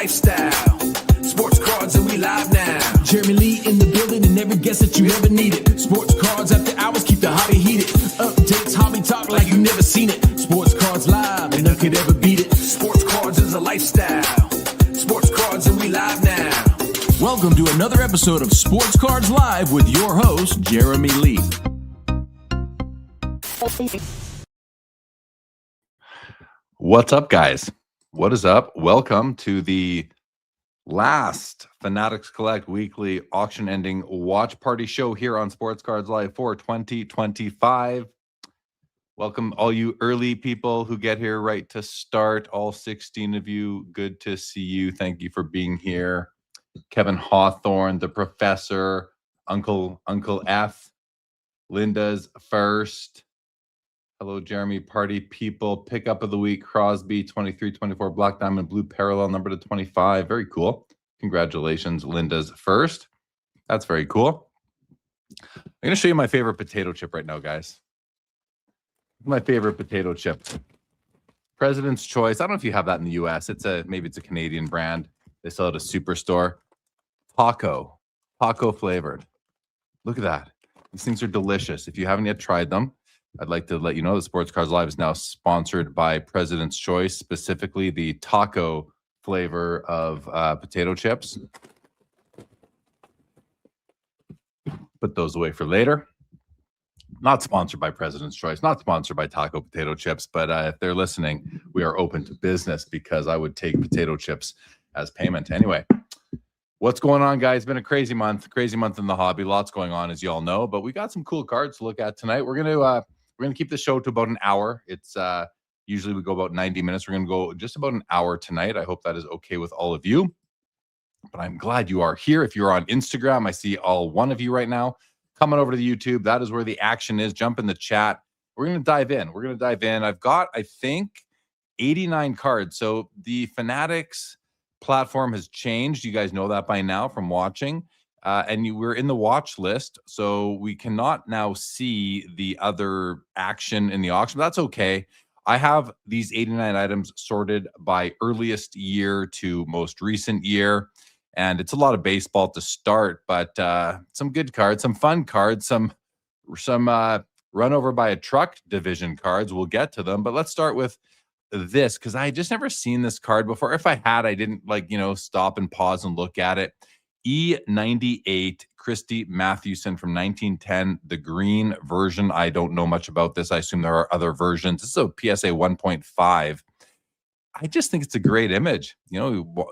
lifestyle. Sports cards and we live now. Jeremy Lee in the building and every guest that you ever needed. Sports cards after hours keep the hobby heated. Updates, hobby talk like you never seen it. Sports cards live and none could ever beat it. Sports cards is a lifestyle. Sports cards and we live now. Welcome to another episode of Sports Cards Live with your host, Jeremy Lee. What's up, guys? What is up? Welcome to the last Fanatics Collect Weekly Auction Ending Watch Party show here on Sports Cards Live for 2025. Welcome all you early people who get here right to start. All 16 of you, good to see you. Thank you for being here. Kevin Hawthorne, the professor, Uncle F, Linda's first. Hello, Jeremy, party people. Pickup of the week, Crosby, 23-24, Black Diamond, Blue Parallel, number to 25. Very cool. Congratulations, Linda's first. That's very cool. I'm going to show you my favorite potato chip right now, guys. My favorite potato chip. President's Choice. I don't know if you have that in the U.S. Maybe it's a Canadian brand. They sell it at a superstore. Taco flavored. Look at that. These things are delicious. If you haven't yet tried them, I'd like to let you know that Sports Cards Live is now sponsored by President's Choice, specifically the taco flavor of potato chips. Put those away for later. Not sponsored by President's Choice, not sponsored by taco potato chips, but if they're listening, we are open to business because I would take potato chips as payment. Anyway, what's going on, guys? It's been a crazy month in the hobby. Lots going on, as you all know, but we got some cool cards to look at tonight. We're going to keep the show to about an hour. It's usually we go about 90 minutes. We're going to go just about an hour tonight. I hope that is okay with all of you, but I'm glad you are here. If you're on Instagram, I see all one of you right now. Coming over to the YouTube, that is where the action is. Jump in the chat. We're going to dive in. I've got, I think, 89 cards. So the Fanatics platform has changed. You guys know that by now from watching. We're in the watch list, so we cannot now see the other action in the auction. That's okay. I have these 89 items sorted by earliest year to most recent year, and it's a lot of baseball to start, but some good cards, some fun cards, some run over by a truck division cards. We'll get to them, but let's start with this because I just never seen this card before. If I had, I didn't stop and pause and look at it. E98 Christy Mathewson from 1910, the green version. I don't know much about this. I assume there are other versions. This is a PSA 1.5. I just think it's a great image.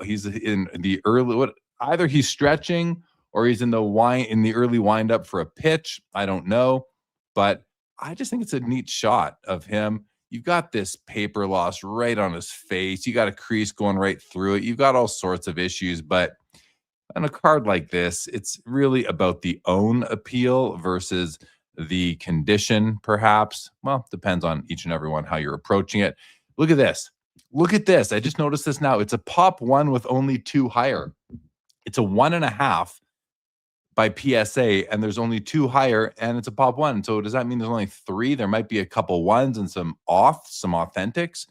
He's in the early, either he's stretching or he's in the early wind up for a pitch. I don't know, but I just think it's a neat shot of him. You've got this paper loss right on his face. You got a crease going right through it. You've got all sorts of issues, but on a card like this, it's really about the own appeal versus the condition, perhaps. Well, depends on each and every one how you're approaching it. Look at this. Look at this. I just noticed this now. It's a pop one with only two higher. It's a 1.5 by PSA, and there's only two higher, and it's a pop one. So does that mean there's only three? There might be a couple ones and some authentics,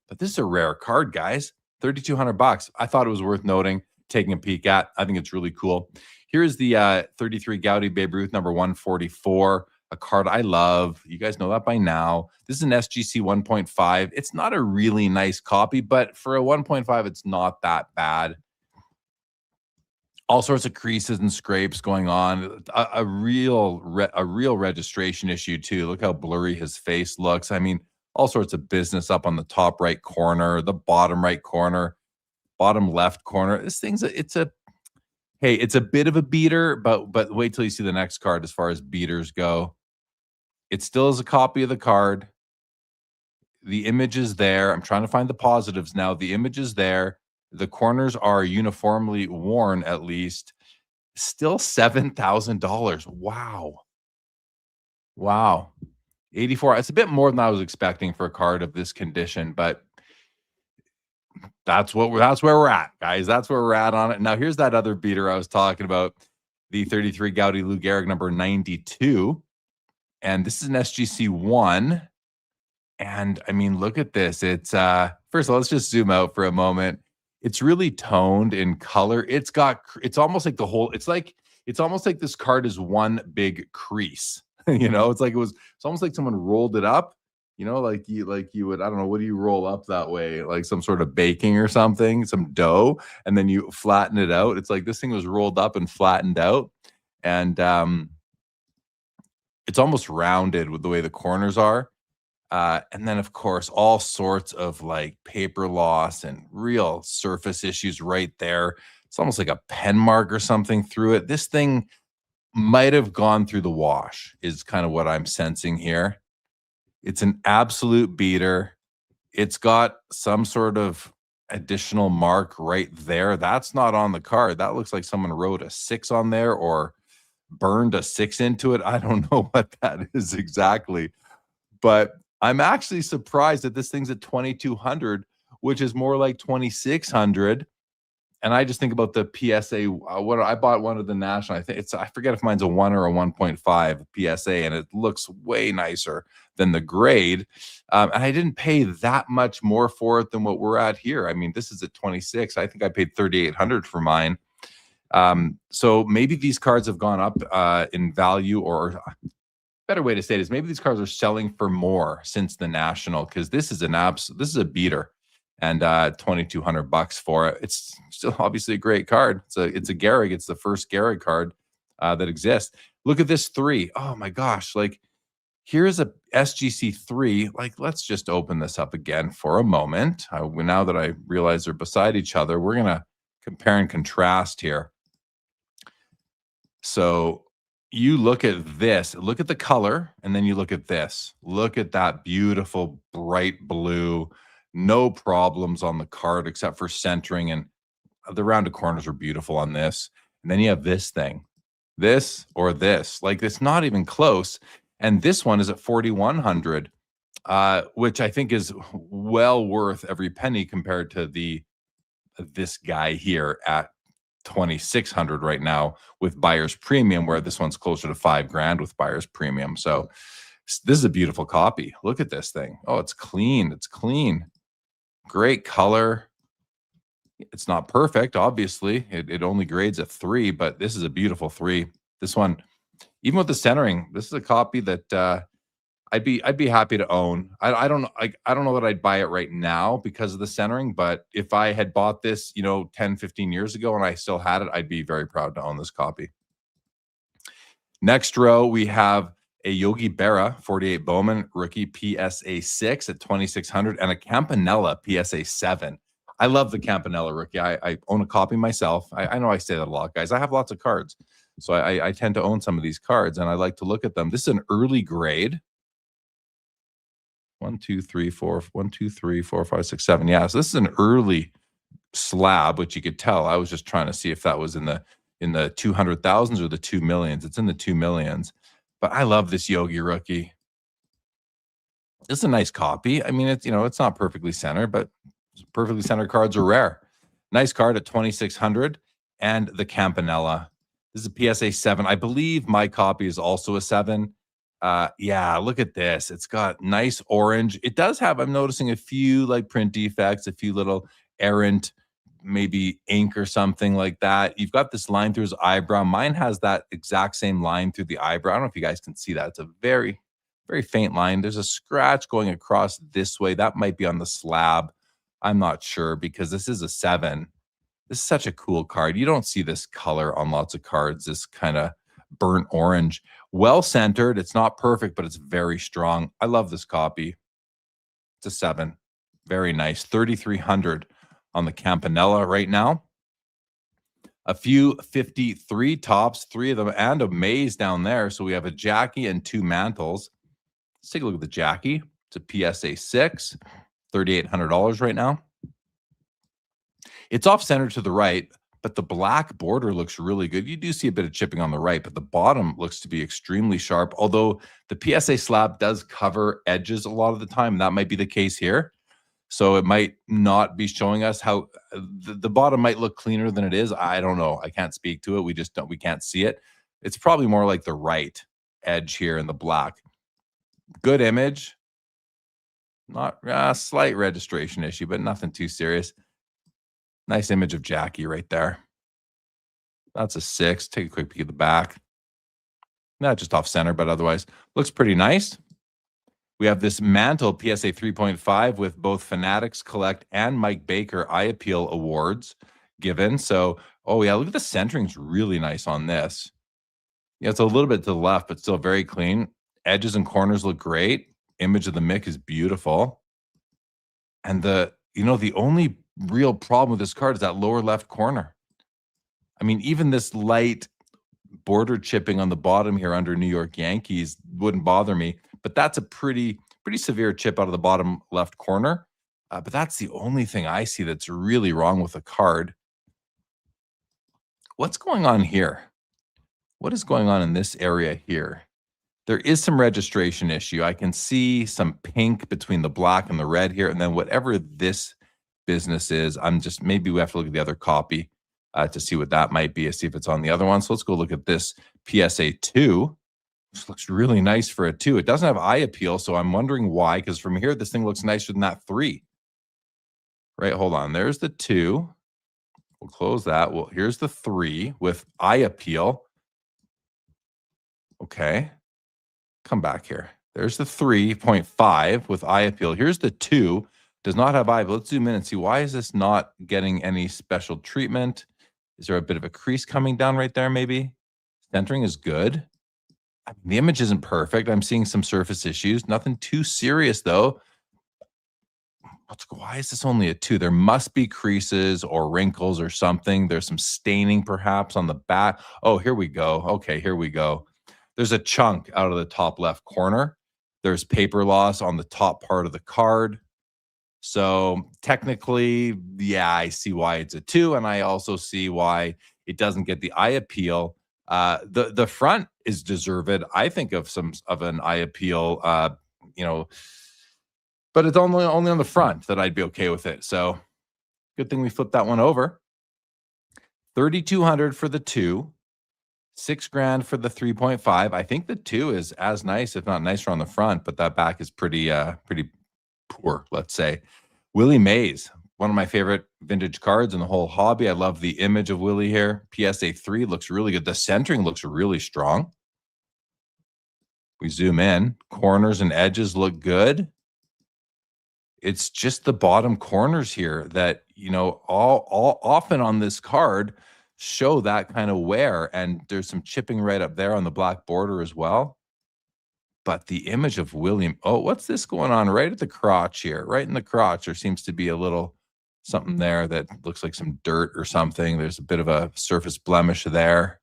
but this is a rare card, guys. $3,200. I thought it was worth noting, taking a peek at. I think it's really cool. Here's the 33 Gaudy Babe Ruth number 144, a card I love. You guys know that by now. This is an SGC 1.5. It's not a really nice copy, but for a 1.5, it's not that bad. All sorts of creases and scrapes going on. A real registration issue too. Look how blurry his face looks. I mean, all sorts of business up on the top right corner, the bottom right corner, bottom left corner. This thing's it's a bit of a beater, but wait till you see the next card as far as beaters go. It still is a copy of the card. The image is there. I'm trying to find the positives now. The image is there. The corners are uniformly worn, at least. Still $7,000. Wow. 84. It's a bit more than I was expecting for a card of this condition, but that's where we're at, guys. That's where we're at on it. Now, here's that other beater I was talking about, the 33 Gaudy Lou Gehrig number 92. And this is an SGC 1. And I mean, look at this. It's first of all, let's just zoom out for a moment. It's really toned in color. It's almost like it's almost like this card is one big crease. It's almost like someone rolled it up, like you would, I don't know, what do you roll up that way? Like some sort of baking or something, some dough, and then you flatten it out. It's like this thing was rolled up and flattened out. And it's almost rounded with the way the corners are. And then, of course, all sorts of like paper loss and real surface issues right there. It's almost like a pen mark or something through it. This thing might have gone through the wash, is kind of what I'm sensing here. It's an absolute beater. It's got some sort of additional mark right there. That's not on the card. That looks like someone wrote a 6 on there or burned a 6 into it. I don't know what that is exactly. But I'm actually surprised that this thing's at 2,200, which is more like 2,600. And I just think about the PSA. What I bought one of the national. I forget if mine's a 1 or a 1.5 PSA, and it looks way nicer than the grade. And I didn't pay that much more for it than what we're at here. I mean, this is at 26. I think I paid 3,800 for mine. So maybe these cards have gone up in value, or better way to say it is maybe these cards are selling for more since the national, because this is a beater, and 2,200 bucks for it. It's still obviously a great card. It's a Gehrig. It's the first Gehrig card that exists. Look at this 3. Oh my gosh! Like, here's a SGC 3. Like, let's just open this up again for a moment. Now that I realize they're beside each other, we're gonna compare and contrast here. So you look at this, look at the color, and then you look at this. Look at that beautiful bright blue. No problems on the card except for centering, and the rounded corners are beautiful on this. And then you have this thing, this or this. Like, it's not even close. And this one is at 4,100, which I think is well worth every penny compared to this guy here at 2,600 right now with buyer's premium, where this one's closer to $5,000 with buyer's premium. So this is a beautiful copy. Look at this thing. Oh, it's clean. It's clean. Great color. It's not perfect, obviously. It only grades a 3, but this is a beautiful 3. This one, even with the centering, this is a copy that I'd be happy to own. I don't know that I'd buy it right now because of the centering, but if I had bought this, 10, 15 years ago and I still had it, I'd be very proud to own this copy. Next row, we have a Yogi Berra 48 Bowman rookie PSA 6 at 2,600 and a Campanella PSA 7. I love the Campanella rookie. I own a copy myself. I know I say that a lot, guys. I have lots of cards, so I tend to own some of these cards, and I like to look at them. This is an early grade. 1, 2, 3, 4, 1, 2, 3, 4, 5, 6, 7. Yeah, so this is an early slab, which you could tell. I was just trying to see if that was in the 200,000s or the 2 millions. It's in the 2 millions. But I love this Yogi rookie. It's a nice copy. I mean, it's not perfectly centered, but perfectly centered cards are rare. Nice card at 2,600, and the Campanella. This is a PSA 7. I believe my copy is also a 7. Yeah, look at this. It's got nice orange. It does have, I'm noticing a few like print defects, a few little errant, maybe ink or something like that. You've got this line through his eyebrow. Mine has that exact same line through the eyebrow. I don't know if you guys can see that. It's a very, very faint line. There's a scratch going across this way. That might be on the slab. I'm not sure because this is a 7. This is such a cool card. You don't see this color on lots of cards, this kind of burnt orange. Well centered. It's not perfect, but it's very strong. I love this copy. It's a 7. Very nice. 3,300 on the Campanella right now. A few 53 tops, 3 of them, and a maze down there. So we have a Jackie and 2 mantles. Let's take a look at the Jackie. It's a PSA 6, $3,800 right now. It's off center to the right, but the black border looks really good. You do see a bit of chipping on the right, but the bottom looks to be extremely sharp, although the PSA slab does cover edges a lot of the time. That might be the case here. So it might not be showing us how the bottom might look cleaner than it is. I don't know. I can't speak to it. We can't see it. It's probably more like the right edge here in the black. Good image. Not a slight registration issue, but nothing too serious. Nice image of Jackie right there. That's a 6. Take a quick peek at the back. Not just off center, but otherwise looks pretty nice. We have this Mantle PSA 3.5 with both Fanatics Collect and Mike Baker Eye Appeal awards given. So, oh yeah, look at the centering's really nice on this. Yeah, it's a little bit to the left, but still very clean. Edges and corners look great. Image of the Mick is beautiful. And the only real problem with this card is that lower left corner. I mean, even this light border chipping on the bottom here under New York Yankees wouldn't bother me, but that's a pretty severe chip out of the bottom left corner. But that's the only thing I see that's really wrong with the card. What's going on here? What is going on in this area here? There is some registration issue. I can see some pink between the black and the red here, and then whatever this business is, maybe we have to look at the other copy to see what that might be, to see if it's on the other one. So let's go look at this PSA 2, which looks really nice for a 2. It doesn't have eye appeal, so I'm wondering why, because from here, this thing looks nicer than that 3. Right, hold on. There's the 2. We'll close that. Well, here's the 3 with eye appeal. Okay. Come back here. There's the 3.5 with eye appeal. Here's the 2. Does not have eye, but let's zoom in and see, why is this not getting any special treatment? Is there a bit of a crease coming down right there maybe? Centering is good. I mean, the image isn't perfect. I'm seeing some surface issues. Nothing too serious though. Why is this only a 2? There must be creases or wrinkles or something. There's some staining perhaps on the back. Oh, here we go. Okay, here we go. There's a chunk out of the top left corner. There's paper loss on the top part of the card. So technically, yeah, I see why it's a 2, and I also see why it doesn't get the eye appeal. The front is deserved, I think, of an eye appeal. But it's only on the front that I'd be okay with it. So good thing we flipped that one over. $3,200 for the 2. $6,000 for the 3.5. I think the 2 is as nice, if not nicer, on the front, but that back is pretty poor, let's say. Willie Mays, one of my favorite vintage cards in the whole hobby. I love the image of Willie here. PSA 3 looks really good. The centering looks really strong. We zoom in. Corners and edges look good. It's just the bottom corners here that, all often on this card show that kind of wear, and there's some chipping right up there on the black border as well. But the image of William, what's this going on right at the crotch here? Right in the crotch, there seems to be a little something there that looks like some dirt or something. There's a bit of a surface blemish there.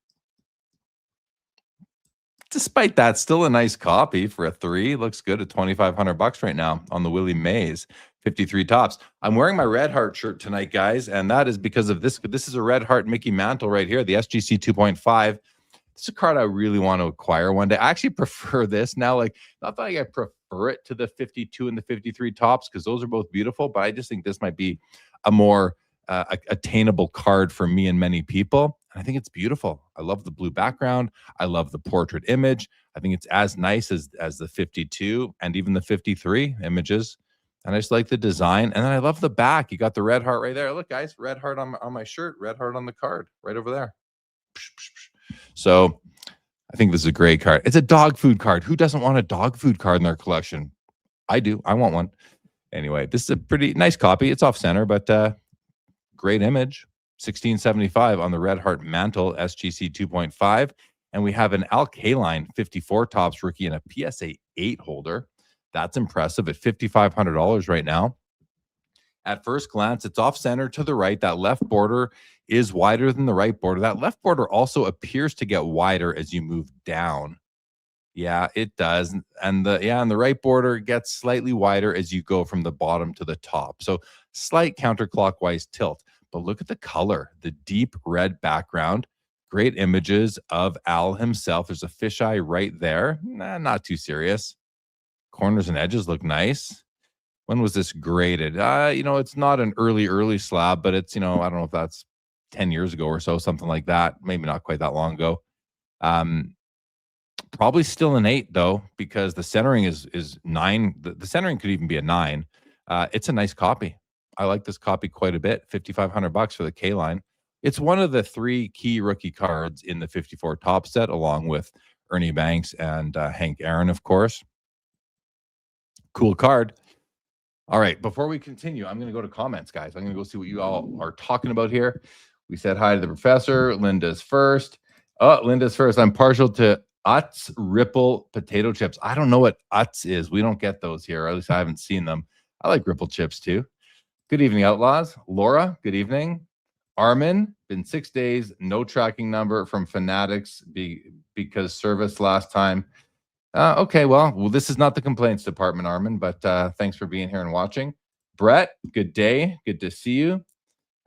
Despite that, still a nice copy for a 3. Looks good at $2,500 right now on the Willie Mays 53 tops. I'm wearing my Red Heart shirt tonight, guys, and that is because of this. This is a Red Heart Mickey Mantle right here, the SGC 2.5. It's a card I really want to acquire one day. I actually prefer this now. Like, not that I prefer it to the 52 and the 53 tops, because those are both beautiful, but I just think this might be a more attainable card for me and many people. And I think it's beautiful. I love the blue background. I love the portrait image. I think it's as nice as the 52 and even the 53 images. And I just like the design. And then I love the back. You got the Red Heart right there. Look, guys, Red Heart on my shirt, Red Heart on the card right over there. So I think this is a great card. It's a dog food card. Who doesn't want a dog food card in their collection? I do. I want one. Anyway, this is a pretty nice copy. It's off center, but great image. $1,675 on the Red Heart Mantle SGC 2.5. And we have an Al Kaline 54 tops rookie and a PSA 8 holder. That's impressive at $5,500 right now. At first glance, it's off center to the right. That left border is wider than the right border. That left border also appears to get wider as you move down. Yeah, it does. And the right border gets slightly wider as you go from the bottom to the top. So slight counterclockwise tilt. But look at the color, the deep red background. Great images of Al himself. There's a fisheye right there. Nah, not too serious. Corners and edges look nice. When was this graded? It's not an early slab, but it's, I don't know if that's 10 years ago or so, something like that. Maybe not quite that long ago. Probably still an 8 though, because the centering is 9. The centering could even be a 9. It's a nice copy. I like this copy quite a bit. $5,500 for the K line. It's one of the 3 key rookie cards in the 54 top set, along with Ernie Banks and Hank Aaron, of course. Cool card. All right, before we continue, I'm going to go to comments, guys. I'm going to go see what you all are talking about here. We said hi to the professor. Linda's first. Oh, Linda's first. I'm partial to Utz Ripple potato chips. I don't know what Utz is. We don't get those here. Or at least I haven't seen them. I like Ripple chips too. Good evening, Outlaws. Laura, good evening. Armin, been 6 days. No tracking number from Fanatics because service last time. Okay, well, this is not the complaints department, Armin, but thanks for being here and watching. Brett, good day. Good to see you.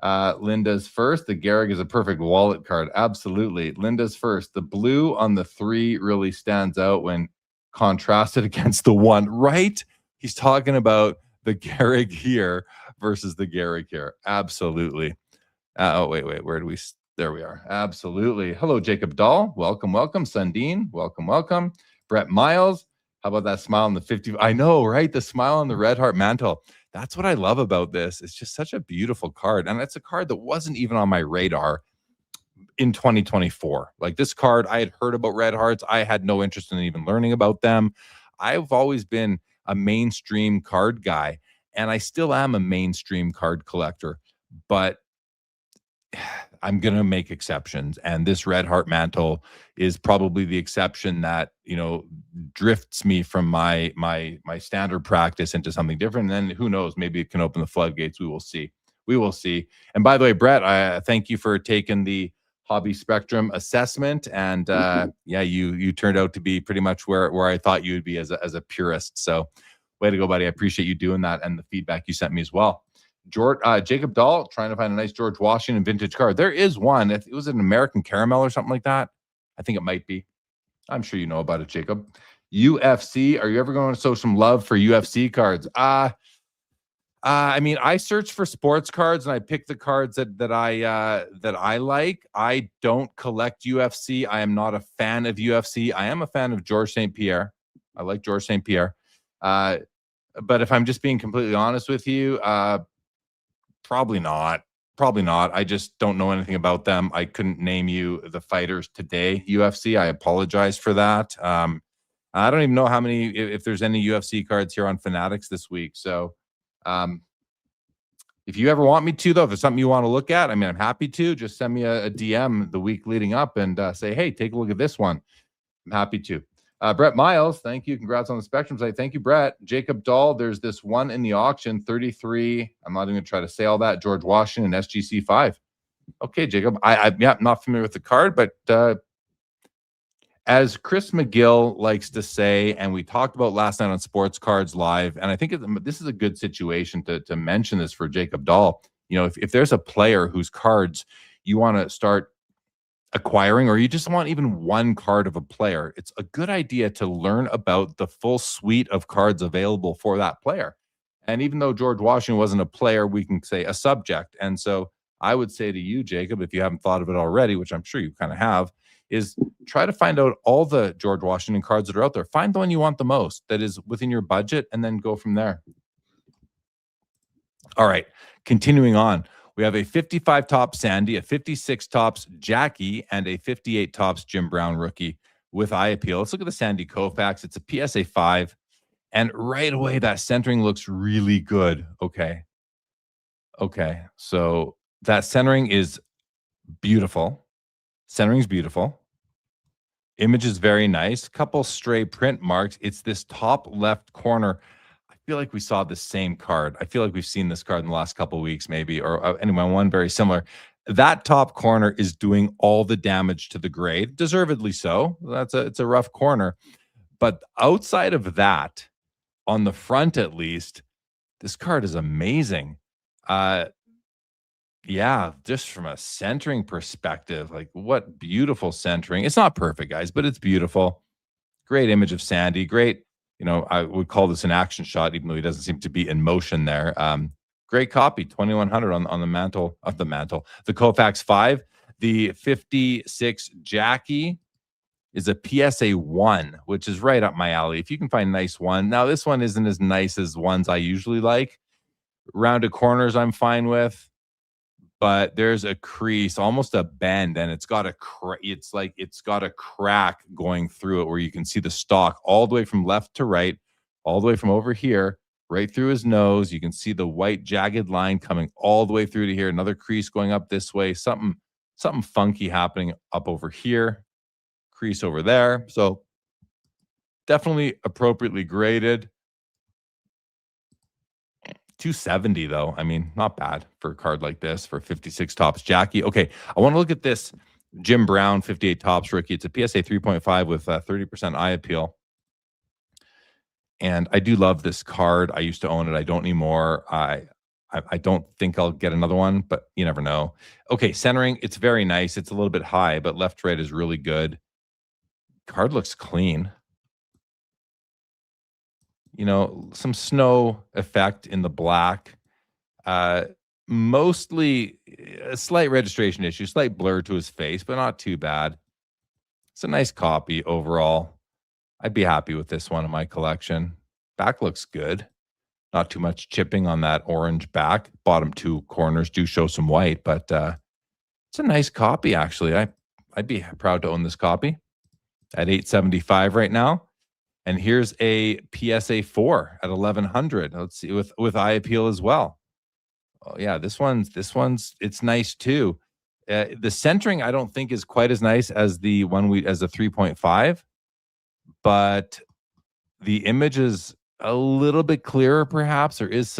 Linda's first. The Gehrig is a perfect wallet card. Absolutely. Linda's first. The blue on the 3 really stands out when contrasted against the 1, right? He's talking about the Gehrig here versus the Gehrig here. Absolutely. Wait. Where do we? There we are. Absolutely. Hello, Jacob Dahl. Welcome. Sundin. Welcome. Brett Miles. How about that smile on the 50? I know, right? The smile on the Red Heart mantle. That's what I love about this. It's just such a beautiful card. And it's a card that wasn't even on my radar in 2024. Like this card, I had heard about Red Hearts. I had no interest in even learning about them. I've always been a mainstream card guy, and I still am a mainstream card collector. But I'm going to make exceptions. And this Red Heart mantle is probably the exception that, drifts me from my standard practice into something different. And then who knows, maybe it can open the floodgates. We will see. And by the way, Brett, I thank you for taking the hobby spectrum assessment. And you turned out to be pretty much where I thought you would be as a purist. So way to go, buddy. I appreciate you doing that and the feedback you sent me as well. Jacob Dahl, trying to find a nice George Washington vintage card. There is one. It was an American Caramel or something like that. I think it might be. I'm sure you know about it, Jacob. UFC. Are you ever going to show some love for UFC cards? I mean, I search for sports cards and I pick the cards that I like. I don't collect UFC. I am not a fan of UFC. I am a fan of Georges St-Pierre. I like Georges St-Pierre. But if I'm just being completely honest with you, probably not. I just don't know anything about them. I couldn't name you the fighters today. UFC. I apologize for that. I don't even know how many, if there's any UFC cards here on Fanatics this week. So, if you ever want me to, though, if there's something you want to look at, I mean, I'm happy to. Just send me a DM the week leading up and say, hey, take a look at this one. I'm happy to. Brett Miles, thank you. Congrats on the Spectrum site. Thank you, Brett. Jacob Dahl, there's this one in the auction, 33. I'm not even going to try to say all that. George Washington, SGC 5. Okay, Jacob. I'm not familiar with the card, but as Chris McGill likes to say, and we talked about last night on Sports Cards Live, and I think this is a good situation to mention this for Jacob Dahl. If there's a player whose cards you want to start acquiring, or you just want even one card of a player, it's a good idea to learn about the full suite of cards available for that player. And even though George Washington wasn't a player, we can say a subject. And so I would say to you, Jacob, if you haven't thought of it already, which I'm sure you kind of have, is try to find out all the George Washington cards that are out there. Find the one you want the most that is within your budget, and then go from there. All right, continuing on. We have a 55 tops Sandy, a 56 tops Jackie, and a 58 tops Jim Brown rookie with eye appeal. Let's look at the Sandy Koufax. It's a PSA 5. And right away, that centering looks really good. Okay. So that centering is beautiful. Centering's beautiful. Image is very nice. Couple stray print marks. It's this top left corner. I feel like we saw the same card. I feel like we've seen this card in the last couple of weeks, maybe, or anyway, one very similar. That top corner is doing all the damage to the grade, deservedly so. It's a rough corner, but outside of that, on the front at least, this card is amazing. Yeah, just from a centering perspective, like what beautiful centering. It's not perfect, guys, but it's beautiful. Great image of Sandy. Great. I would call this an action shot, even though he doesn't seem to be in motion there. Great copy, 2100 on the mantle of the mantle. The Koufax 5, the 56 Jackie is a PSA 1, which is right up my alley. If you can find nice one. Now, this one isn't as nice as ones I usually like, Rounded corners I'm fine with, but there's a crease, almost a bend, and it's got a it's got a crack going through it where you can see the stock all the way from left to right, all the way from over here, right through his nose. You can see the white jagged line coming all the way through to here. Another crease going up this way. Something funky happening up over here. Crease over there. So definitely appropriately graded. 270 though. I mean, not bad for a card like this for 56 tops. Jackie. Okay, I want to look at this Jim Brown 58 tops rookie. It's a PSA 3.5 with 30% eye appeal. And I do love this card. I used to own it. I don't anymore. I don't think I'll get another one, but you never know. Okay, centering. It's very nice. It's a little bit high, but left to right is really good. Card looks clean. You know, some snow effect in the black. Mostly a slight registration issue, slight blur to his face, but not too bad. It's a nice copy overall. I'd be happy with this one in my collection. Back looks good. Not too much chipping on that orange back. Bottom two corners do show some white, but it's a nice copy, actually. I'd be proud to own this copy at $875 right now. And here's a PSA 4 at $1,100. Let's see, with eye appeal as well. Oh yeah, this one's it's nice too. The centering I don't think is quite as nice as the one as the 3.5, but the image is a little bit clearer. Perhaps there's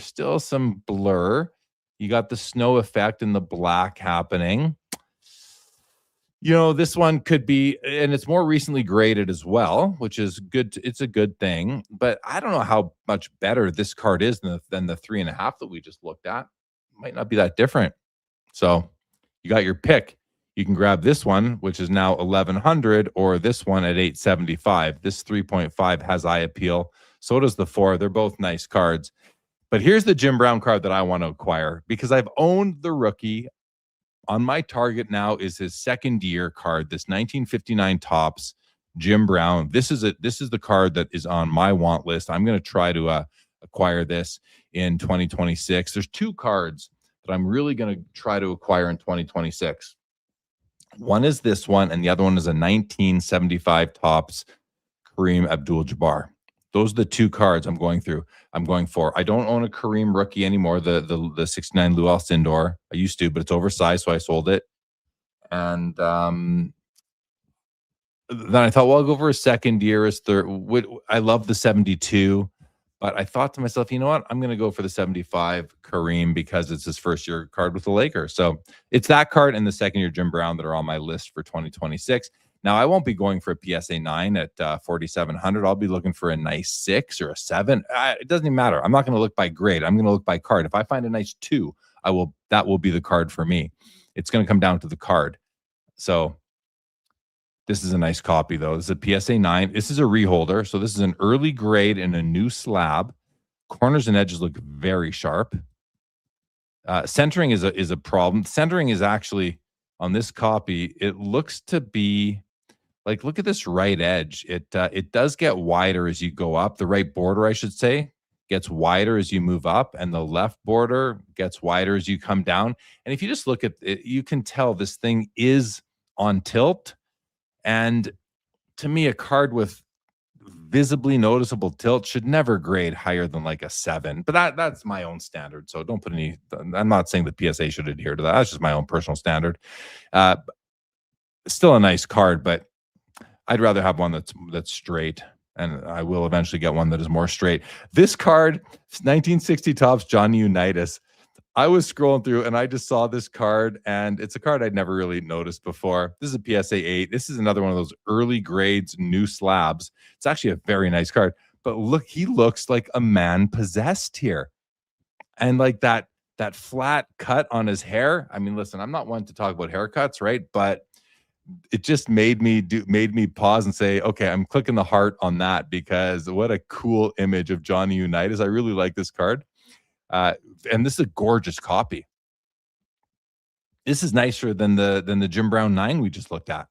still some blur. You got the snow effect and the black happening. You know, this one could be, and it's more recently graded as well, which is good. It's a good thing, but I don't know how much better this card is than the 3.5 that we just looked at. Might not be that different. So you got your pick. You can grab this one, which is now $1,100, or this one at $875. This 3.5 has eye appeal. So does the 4. They're both nice cards. But here's the Jim Brown card that I want to acquire because I've owned the rookie. On my target now is his second year card, this 1959 tops Jim Brown. This is the card that is on my want list. I'm going to try to acquire this in 2026. There's two cards that I'm really going to try to acquire in 2026. One is this one, and the other one is a 1975 tops Kareem Abdul-Jabbar. Those are the two cards I'm going for. I don't own a Kareem rookie anymore, the 69 Lou Alcindor. I used to, but it's oversized, so I sold it. And then I thought, well, I'll go for a second year as third. I love the 72, but I thought to myself, you know what? I'm going to go for the 75 Kareem because it's his first year card with the Lakers. So it's that card and the second year Jim Brown that are on my list for 2026. Now, I won't be going for a PSA 9 at $4,700. I'll be looking for a nice 6 or a 7. It doesn't even matter. I'm not going to look by grade. I'm going to look by card. If I find a nice 2, that will be the card for me. It's going to come down to the card. So this is a nice copy, though. This is a PSA 9. This is a reholder. So this is an early grade in a new slab. Corners and edges look very sharp. Centering is a problem. Centering is actually, on this copy, it looks to be like, look at this right edge. It does get wider as you go up. The right border, I should say, gets wider as you move up, and the left border gets wider as you come down. And if you just look at it, you can tell this thing is on tilt. And to me, a card with visibly noticeable tilt should never grade higher than like a 7. But that's my own standard. So don't put any, I'm not saying the PSA should adhere to that. That's just my own personal standard. Still a nice card, but I'd rather have one that's straight, and I will eventually get one that is more straight. This card, 1960 tops Johnny Unitas. I was scrolling through and I just saw this card, and it's a card I'd never really noticed before. This is a PSA 8. This is another one of those early grades, new slabs. It's actually a very nice card, but look, he looks like a man possessed here. And like that flat cut on his hair. I mean, listen, I'm not one to talk about haircuts, right? But it just made me pause and say, okay, I'm clicking the heart on that, because what a cool image of Johnny Unitas. I really like this card. And this is a gorgeous copy. This is nicer than the Jim Brown 9 we just looked at.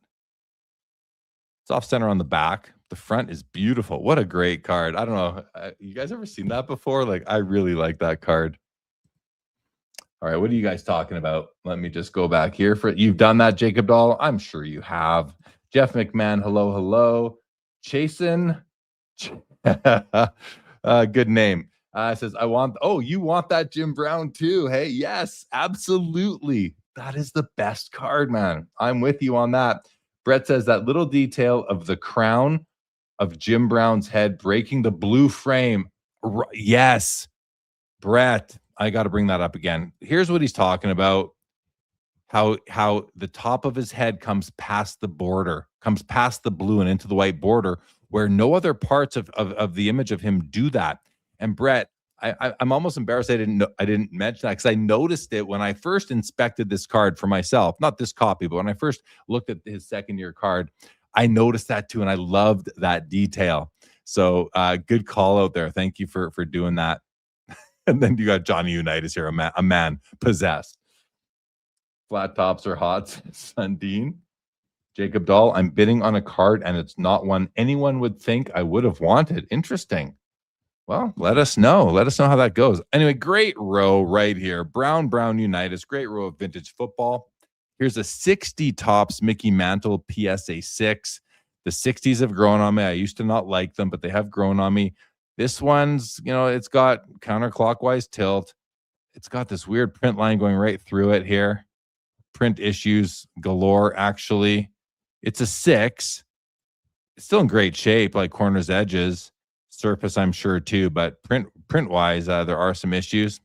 It's off center on the back, The front is beautiful. What a great card. I don't know. You guys ever seen that before? Like, I really like that card. All right, what are you guys talking about? Let me just go back here. You've done that, Jacob Dahl? I'm sure you have. Jeff McMahon, hello, hello. Chasen, good name. Says, you want that Jim Brown too? Hey, yes, absolutely. That is the best card, man. I'm with you on that. Brett says that little detail of the crown of Jim Brown's head breaking the blue frame. Yes, Brett, I got to bring that up again. Here's what he's talking about. How the top of his head comes past the border, comes past the blue and into the white border, where no other parts of the image of him do that. And Brett, I'm almost embarrassed I didn't mention that, because I noticed it when I first inspected this card for myself. Not this copy, but when I first looked at his second year card, I noticed that too, and I loved that detail. So good call out there. Thank you for doing that. And then you got Johnny Unitas here, a man possessed. Flat tops are hot, Sundin. Jacob Dahl, I'm bidding on a card, and it's not one anyone would think I would have wanted. Interesting. Well, let us know. Let us know how that goes. Anyway, great row right here. Brown Unitas. Great row of vintage football. Here's a 60 tops Mickey Mantle PSA 6. The 60s have grown on me. I used to not like them, but they have grown on me. This one's, it's got counterclockwise tilt. It's got this weird print line going right through it here. Print issues galore, actually. It's a 6. It's still in great shape, like corners, edges, surface, I'm sure, too. But print-wise, there are some issues.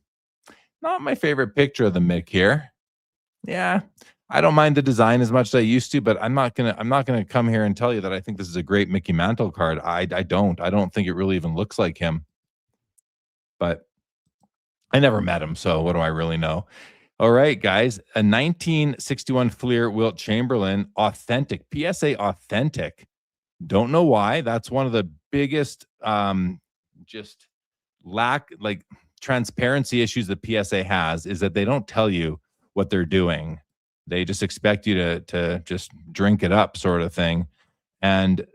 Not my favorite picture of the Mick here. Yeah, I don't mind the design as much as I used to, but I'm not gonna come here and tell you that I think this is a great Mickey Mantle card. I don't think it really even looks like him. But I never met him, so what do I really know? All right, guys, a 1961 Fleer Wilt Chamberlain, authentic, PSA authentic. Don't know why. That's one of the biggest just transparency issues that PSA has, is that they don't tell you what they're doing. They just expect you to just drink it up, sort of thing. And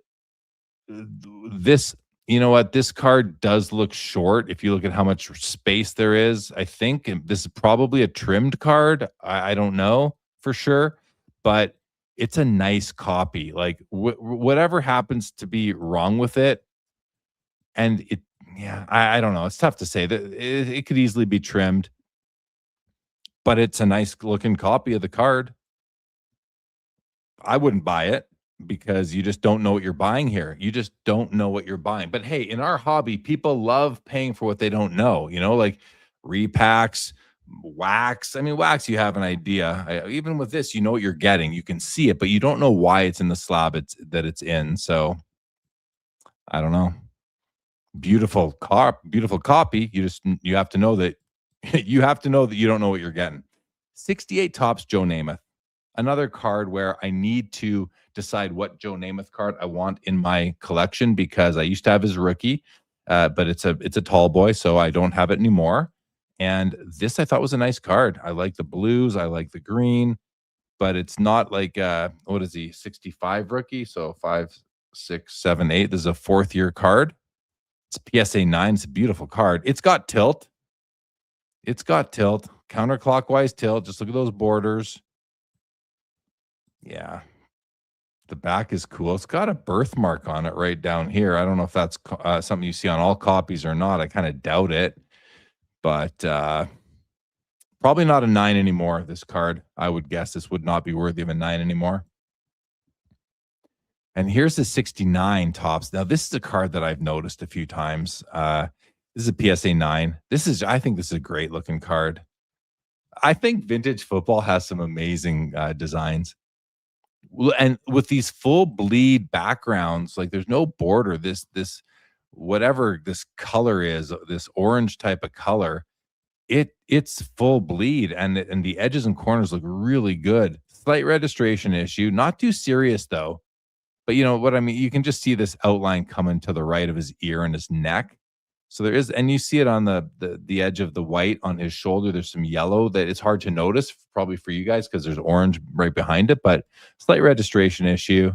this, this card does look short if you look at how much space there is. I think this is probably a trimmed card. I don't know for sure, but it's a nice copy. Like whatever happens to be wrong with it, and I don't know. It's tough to say. That it could easily be trimmed, but it's a nice looking copy of the card. I wouldn't buy it, because you just don't know what you're buying here. You just don't know what you're buying. But hey, in our hobby, people love paying for what they don't know, like repacks, wax. I mean, wax, you have an idea. Even with this, you know what you're getting. You can see it, but you don't know why it's in the slab that it's in. So I don't know. Beautiful copy. You have to know that you don't know what you're getting. 68 tops Joe Namath. Another card where I need to decide what Joe Namath card I want in my collection, because I used to have his rookie, but it's a tall boy, so I don't have it anymore. And this I thought was a nice card. I like the blues, I like the green, but it's not like what is he, 65 rookie? So 5, 6, 7, 8. This is a 4th year card. It's PSA 9. It's a beautiful card. It's got tilt. Counterclockwise tilt. Just look at those borders. Yeah. The back is cool. It's got a birthmark on it right down here. I don't know if that's something you see on all copies or not. I kind of doubt it. But probably not a 9 anymore, this card. I would guess this would not be worthy of a 9 anymore. And here's the 69 tops. Now, this is a card that I've noticed a few times. This is a PSA 9. I think this is a great looking card. I think vintage football has some amazing designs. And with these full bleed backgrounds, like there's no border, this whatever this color is, this orange type of color, it's full bleed, and the edges and corners look really good. Slight registration issue, not too serious though. But you know what I mean? You can just see this outline coming to the right of his ear and his neck. So there is, and you see it on the edge of the white on his shoulder. There's some yellow that it's hard to notice, probably for you guys, because there's orange right behind it, but slight registration issue.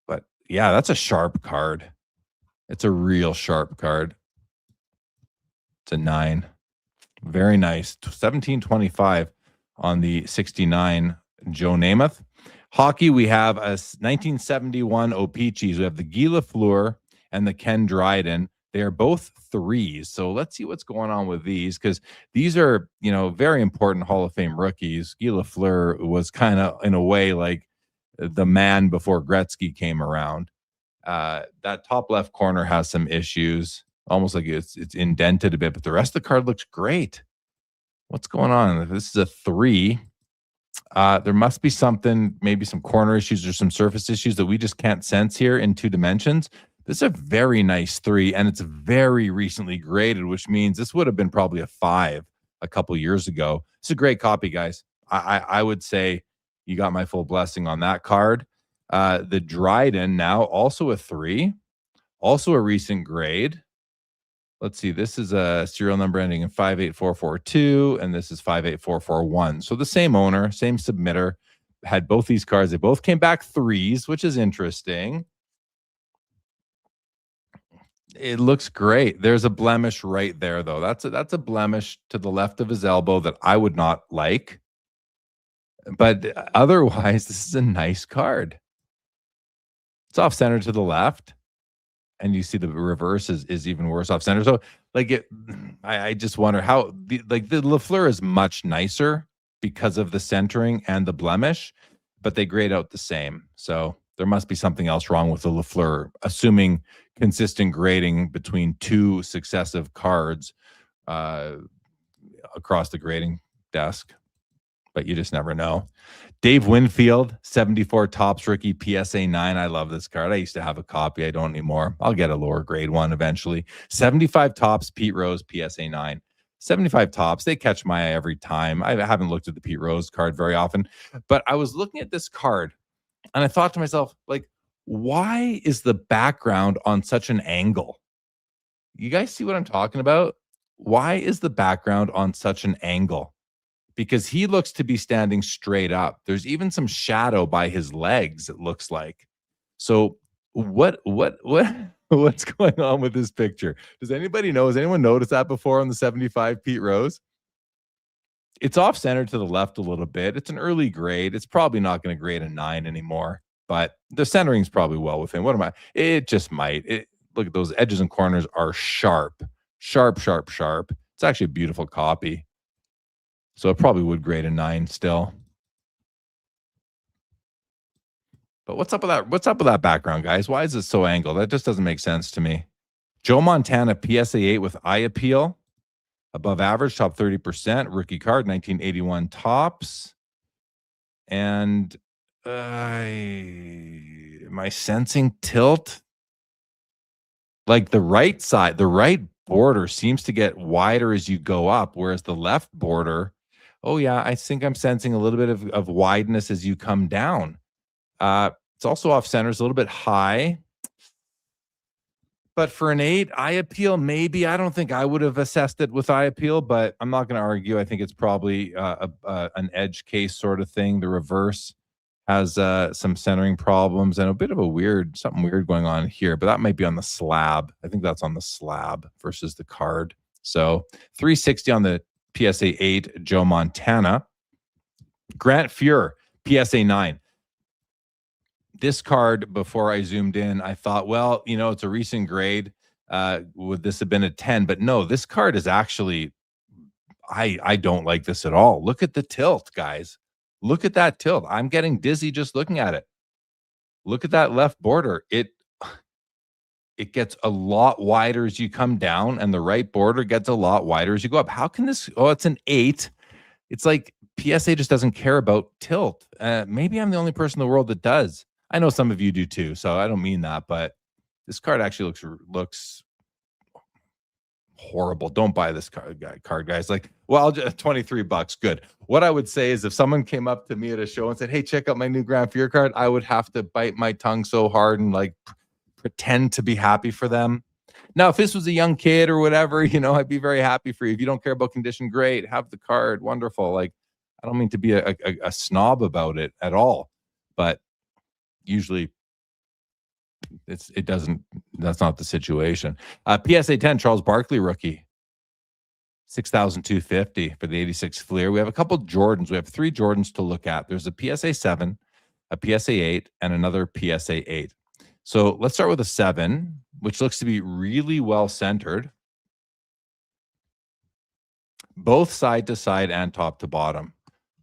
But Yeah, that's a sharp card. It's a real sharp card. It's a 9. Very nice. 1725 on the 69 Joe Namath. Hockey, we have a 1971 O-Pee-Chees. We have the Guy Lafleur and the Ken Dryden. They are both 3s. So let's see what's going on with these, because these are, very important Hall of Fame rookies. Guy Lafleur was kind of, in a way, like the man before Gretzky came around. That top left corner has some issues, almost like it's indented a bit, but the rest of the card looks great. What's going on? If this is a 3, there must be something, maybe some corner issues or some surface issues that we just can't sense here in 2 dimensions. This is a very nice 3, and it's very recently graded, which means this would have been probably a 5 a couple years ago. It's a great copy, guys. I would say you got my full blessing on that card. The Dryden, now also a 3, also a recent grade. Let's see. This is a serial number ending in 58442, and this is 58441. So the same owner, same submitter, had both these cards. They both came back 3s, which is interesting. It looks great. There's a blemish right there, though. That's a blemish to the left of his elbow that I would not like. But otherwise, this is a nice card. It's off center to the left, and you see the reverse is even worse off center. So, I just wonder how the Lafleur is much nicer because of the centering and the blemish, but they grade out the same. So there must be something else wrong with the Lafleur, assuming consistent grading between 2 successive cards across the grading desk. But you just never know. Dave Winfield, 74 Topps rookie, PSA 9. I love this card. I used to have a copy. I don't anymore. I'll get a lower grade one eventually. 75 Topps, Pete Rose, PSA 9. 75 Topps. They catch my eye every time. I haven't looked at the Pete Rose card very often, but I was looking at this card and I thought to myself, why is the background on such an angle? You guys see what I'm talking about? Why is the background on such an angle? Because he looks to be standing straight up. There's even some shadow by his legs, it looks like. So what's going on with this picture? Does anybody know? Has anyone noticed that before on the 75 Pete Rose? It's off center to the left a little bit. It's an early grade. It's probably not going to grade a 9 anymore, but the centering is probably well within. It just might. Look at those edges and corners are sharp. It's actually a beautiful copy. So it probably would grade a 9 still. But what's up with that? What's up with that background, guys? Why is it so angled? That just doesn't make sense to me. Joe Montana, PSA 8 with eye appeal. Above average, top 30%. Rookie card, 1981 Topps. And am I sensing tilt? Like the right side, the right border seems to get wider as you go up, whereas the left border, oh yeah, I think I'm sensing a little bit of wideness as you come down. It's also off center, it's a little bit high. But for an 8, eye appeal, maybe. I don't think I would have assessed it with eye appeal, but I'm not going to argue. I think it's probably an edge case sort of thing. The reverse has some centering problems and a bit of something weird going on here, but that might be on the slab. I think that's on the slab versus the card. So 360 on the PSA 8, Joe Montana. Grant Fuhr, PSA 9. This card, before I zoomed in, I thought, well, it's a recent grade. Would this have been a 10? But no, this card is actually, I don't like this at all. Look at the tilt, guys. Look at that tilt. I'm getting dizzy just looking at it. Look at that left border. It gets a lot wider as you come down, and the right border gets a lot wider as you go up. How can this? Oh, it's an 8. It's like PSA just doesn't care about tilt. Maybe I'm the only person in the world that does. I know some of you do too, so I don't mean that, but this card actually looks horrible. Don't buy this card, guys. Well, $23, good. What I would say is if someone came up to me at a show and said, "Hey, check out my new Grant Fuhr card," I would have to bite my tongue so hard and pretend to be happy for them. Now, if this was a young kid or whatever, I'd be very happy for you. If you don't care about condition, great. Have the card, wonderful. I don't mean to be a snob about it at all, but usually That's not the situation. PSA 10 Charles Barkley rookie, 6,250 for the 86 Fleer. We have a couple Jordans. We have 3 Jordans to look at. There's a PSA 7, a PSA 8, and another PSA 8. So let's start with a 7, which looks to be really well centered, both side to side and top to bottom.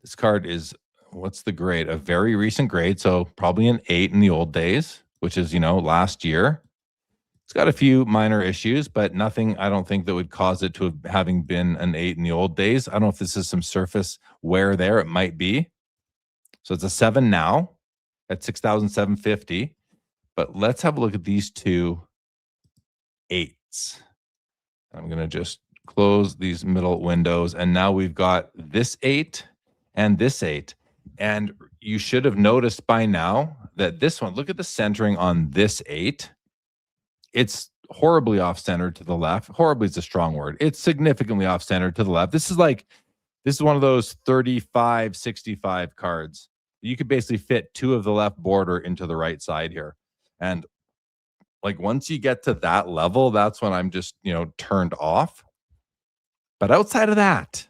This card is, what's the grade? A very recent grade, so probably an 8 in the old days, which is, last year. It's got a few minor issues, but nothing I don't think that would cause it to have having been an 8 in the old days. I don't know if this is some surface wear there. It might be. So it's a 7 now at 6,750. But let's have a look at these 2 8s. I'm going to just close these middle windows. And now we've got this 8 and this 8. And you should have noticed by now that this one, look at the centering on this 8. It's horribly off-centered to the left. Horribly is a strong word. It's significantly off-centered to the left. This is one of those 35-65 cards. You could basically fit 2 of the left border into the right side here. And like once you get to that level, that's when I'm just, turned off. But outside of that,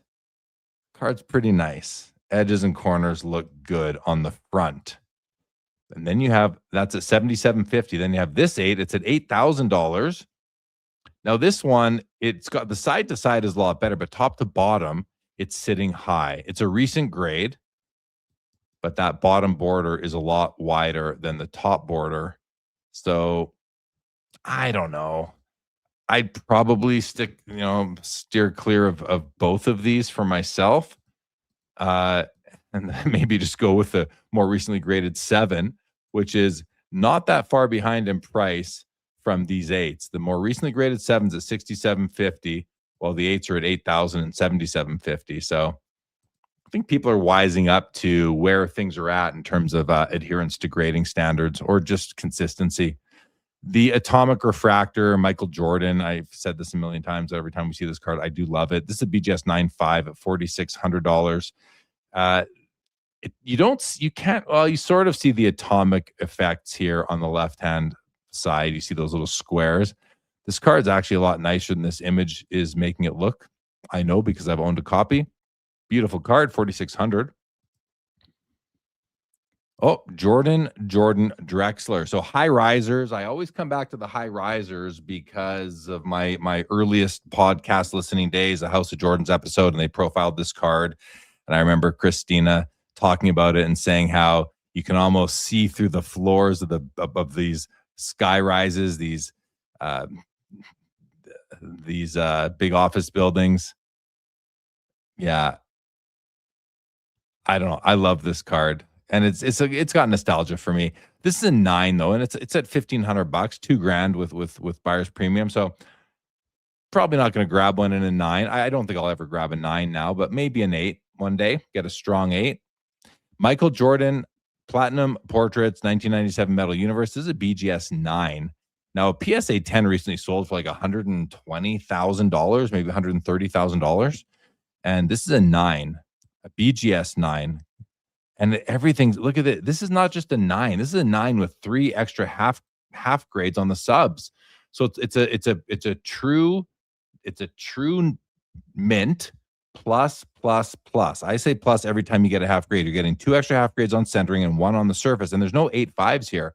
card's pretty nice. Edges and corners look good on the front. And then that's at $7,750. Then you have this 8. It's at $8,000. Now this one, it's got the side to side is a lot better, but top to bottom, it's sitting high. It's a recent grade, but that bottom border is a lot wider than the top border. So I don't know. I'd probably steer clear of both of these for myself. And maybe just go with the more recently graded 7, which is not that far behind in price from these 8s. The more recently graded 7's at $6,750, while the 8s are at $8,000 and $7,750. So I think people are wising up to where things are at in terms of adherence to grading standards or just consistency. The Atomic Refractor, Michael Jordan, I've said this a million times. Every time we see this card, I do love it. This is a BGS 9.5 at $4,600. You sort of see the atomic effects here on the left-hand side. You see those little squares. This card is actually a lot nicer than this image is making it look. I know because I've owned a copy. Beautiful card, $4,600. Oh, Jordan Drexler. So high risers. I always come back to the high risers because of my earliest podcast listening days, the House of Jordans episode, and they profiled this card. And I remember Christina talking about it and saying how you can almost see through the floors of these sky rises, these big office buildings. Yeah, I don't know. I love this card, and it's got nostalgia for me. This is a 9 though, and it's at $1,500, $2,000 with buyer's premium. So probably not going to grab one in a 9. I don't think I'll ever grab a 9 now, but maybe an 8 one day. Get a strong 8. Michael Jordan Platinum Portraits 1997 Metal Universe. This is a BGS 9. Now a PSA 10 recently sold for like $120,000, maybe $130,000, and this is a 9, a BGS 9. And everything's, look at it. This is not just a 9. This is a 9 with 3 extra half grades on the subs. So it's a true mint plus. I say plus every time you get a half grade. You're getting 2 extra half grades on centering and 1 on the surface. And there's no 8.5s here.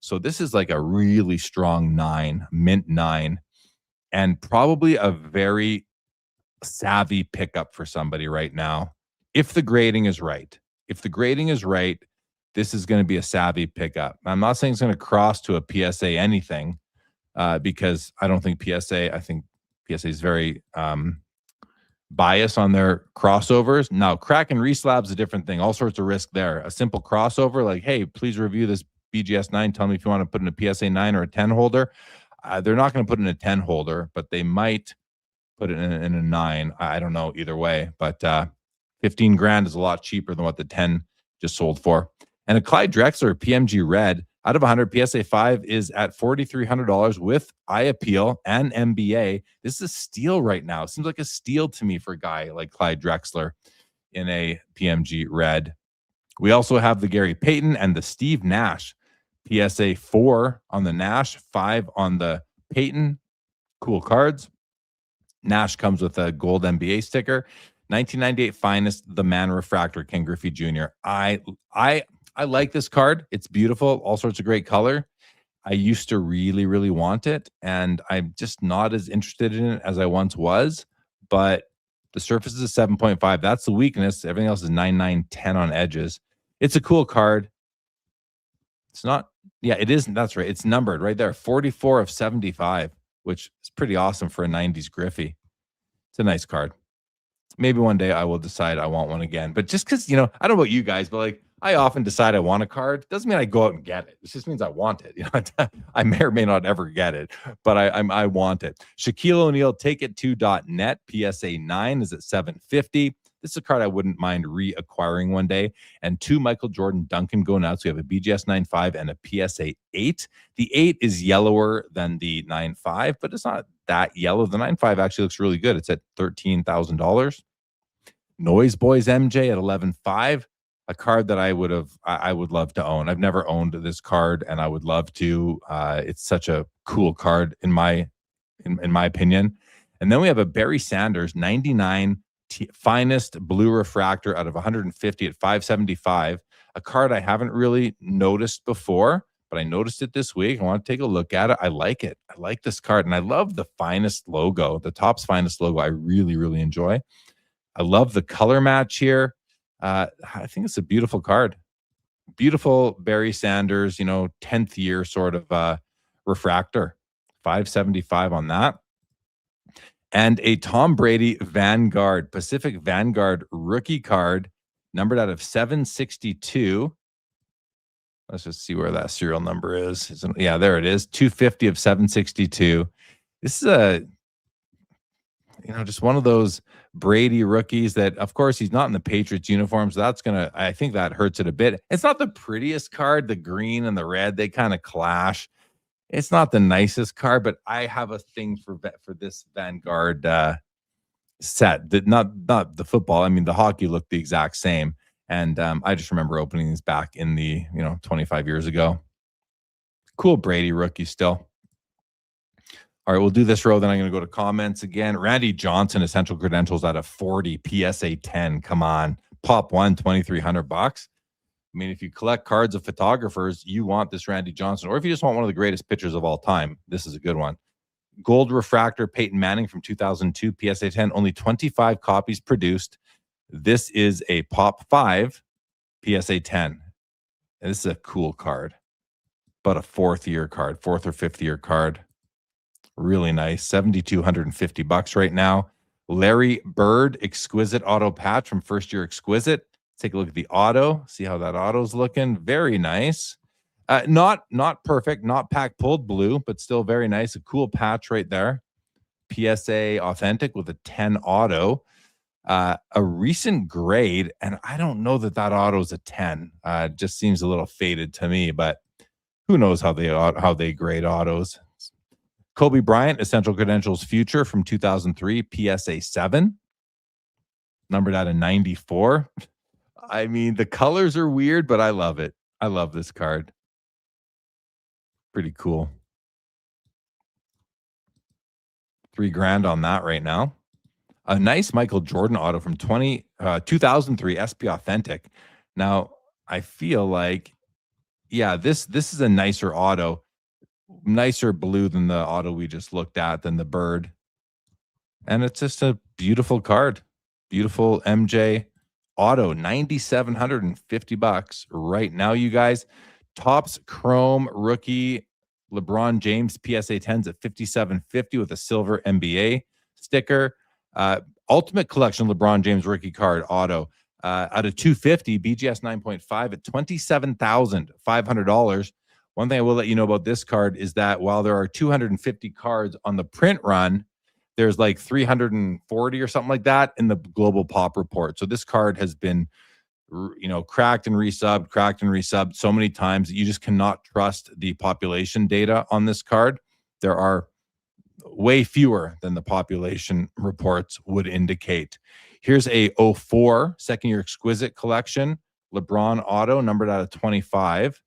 So this is like a really strong 9, mint 9, and probably a very savvy pickup for somebody right now. If the grading is right. This is going to be a savvy pickup. I'm not saying it's going to cross to a PSA anything, because I don't think I think PSA is very biased on their crossovers. Now, crack and reslab's a different thing. All sorts of risk there. A simple crossover, like, hey, please review this BGS 9. Tell me if you want to put in a PSA 9 or a 10 holder. They're not going to put in a 10 holder, but they might put it in a 9. I don't know either way, but $15,000 is a lot cheaper than what the 10 just sold for. And a Clyde Drexler PMG Red out of 100 PSA 5 is at $4,300 with eye appeal and MBA. This is a steal right now. It seems like a steal to me for a guy like Clyde Drexler in a PMG Red. We also have the Gary Payton and the Steve Nash PSA 4 on the Nash, 5 on the Peyton. Cool cards. Nash comes with a gold NBA sticker. 1998 finest, the Man Refractor, Ken Griffey Jr. I like this card. It's beautiful, all sorts of great color. I used to really, really want it, and I'm just not as interested in it as I once was. But the surface is a 7.5. That's the weakness. Everything else is 9, 9, 10 on edges. It's a cool card. It's not, yeah, it isn't. That's right. It's numbered right there, 44 of 75, which is pretty awesome for a 90s Griffey. It's a nice card. Maybe one day I will decide I want one again. But just because, I don't know about you guys, but like I often decide I want a card. Doesn't mean I go out and get it. It just means I want it. I may or may not ever get it, but I want it. Shaquille O'Neal, takeit2.net, PSA 9 is at $750. This is a card I wouldn't mind reacquiring one day. And 2 Michael Jordan Duncan go nuts. We have a BGS 9.5 and a PSA 8. The 8 is yellower than the 9.5, but it's not that yellow. The 9.5 actually looks really good. It's at $13,000. Noise Boys MJ at 11.5, a card that I would love to own. I've never owned this card, and I would love to. It's such a cool card in my opinion. And then we have a Barry Sanders 99 finest blue refractor out of 150 at 575, a card I haven't really noticed before, but I noticed it this week. I want to take a look at it. I like it. I like this card, and I love the finest logo, the Topps finest logo. I really, really enjoy. I love the color match here. I think it's a beautiful card. Beautiful Barry Sanders, 10th year sort of refractor. 575 on that. And a Tom Brady Vanguard, Pacific Vanguard rookie card, numbered out of 762. Let's just see where that serial number is. Yeah, there it is. 250 of 762. This is just one of those Brady rookies that, of course, he's not in the Patriots uniform, so I think that hurts it a bit. It's not the prettiest card. The green and the red, they kind of clash. It's not the nicest card, but I have a thing for this Vanguard set. That not the football. I mean, the hockey looked the exact same, and I just remember opening these back in the 25 years ago. Cool Brady rookie still. All right, we'll do this row. Then I'm going to go to comments again. Randy Johnson, essential credentials out of 40, PSA 10. Come on, pop one, $2,300. I mean, if you collect cards of photographers, you want this Randy Johnson. Or if you just want one of the greatest pitchers of all time, this is a good one. Gold refractor, Peyton Manning from 2002, PSA 10. Only 25 copies produced. This is a Pop 5, PSA 10. And this is a cool card. But a fourth or fifth year card. Really nice. $7,250 right now. Larry Bird, exquisite auto patch from first year exquisite. Take a look at the auto. See how that auto's looking. Very nice. Not perfect, not pack pulled blue, but still very nice. A cool patch right there. PSA authentic with a 10 auto. A recent grade, and I don't know that auto is a 10. It just seems a little faded to me, but who knows how they grade autos. Kobe Bryant, Essential Credentials Future from 2003, PSA 7. Numbered out of 94. I mean, the colors are weird, but I love it. I love this card. Pretty cool. $3,000 on that right now. A nice Michael Jordan auto from 2003 SP Authentic. Now, I feel like, yeah, this is a nicer auto. Nicer blue than the auto we just looked at, than the Bird. And it's just a beautiful card. Beautiful MJ auto, $9,750 right now, you guys. Topps Chrome rookie LeBron James PSA 10s at $5,750 with a silver NBA sticker. Ultimate Collection LeBron James rookie card auto out of 250, BGS 9.5 at $27,500. One thing I will let you know about this card is that while there are 250 cards on the print run, there's like 340 or something like that in the global pop report. So this card has been, cracked and resubbed so many times that you just cannot trust the population data on this card. There are way fewer than the population reports would indicate. Here's a 04 second year exquisite collection LeBron auto, numbered out of 25.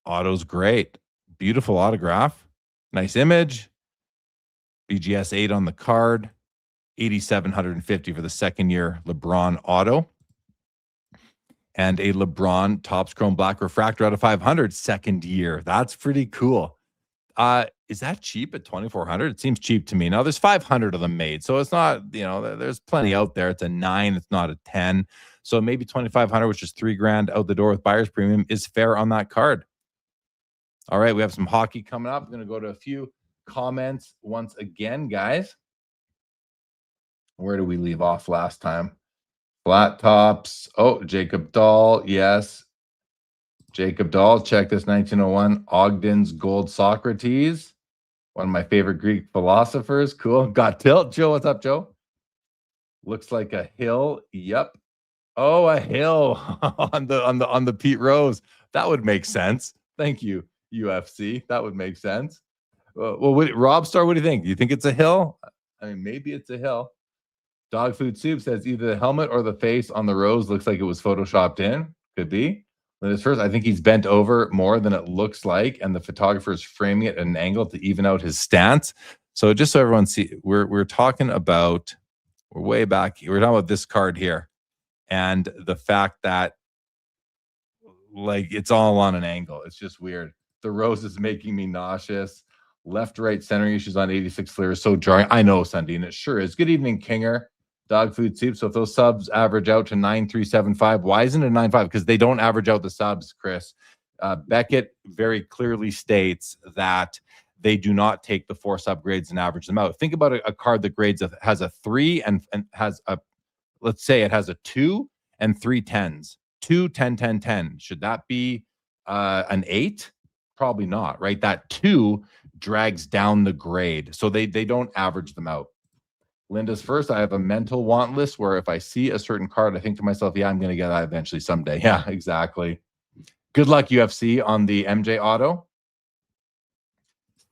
Auto's great. Beautiful autograph. Nice image. BGS 8 on the card. 8,750 for the second year LeBron auto. And a LeBron Topps Chrome Black Refractor out of 500 second year. That's pretty cool. Is that cheap at 2,400? It seems cheap to me. Now there's 500 of them made, so it's not, there's plenty out there. It's a 9, it's not a 10. So maybe 2,500, which is $3,000 out the door with buyer's premium, is fair on that card. All right, we have some hockey coming up. I'm going to go to a few comments once again, guys. Where did we leave off last time? Flat tops. Oh, Jacob Dahl. Yes. Jacob Dahl. Check this 1901 Ogden's Gold Socrates. One of my favorite Greek philosophers. Cool. Got tilt. Joe, what's up, Joe? Looks like a hill. Yep. Oh, a hill on the Pete Rose. That would make sense. Thank you, UFC. That would make sense. Well, Rob Star, what do you think? Do you think it's a hill? I mean, maybe it's a hill. Dog Food Soup says either the helmet or the face on the rose looks like it was photoshopped in. Could be. First, I think he's bent over more than it looks like, and the photographer is framing it at an angle to even out his stance. So just so everyone see, we're talking about, we're way back. We're talking about this card here, and the fact that like it's all on an angle. It's just weird. The rose is making me nauseous. Left, right, center issues on 86 Fleer is so jarring. I know, Sundin, it sure is. Good evening, Kinger. Dog Food Soup. So if those subs average out to 9,375, why isn't it 9.5? Because they don't average out the subs, Chris. Beckett very clearly states that they do not take the 4 subgrades and average them out. Think about a card that grades has a 3 and has a, let's say it has a 2 and 3 10s. 2, 10, 10, 10. Should that be an 8? Probably not, right? That 2 drags down the grade. So they don't average them out. Linda's first, I have a mental want list where if I see a certain card, I think to myself, yeah, I'm going to get that eventually someday. Yeah, exactly. Good luck, UFC, on the MJ auto.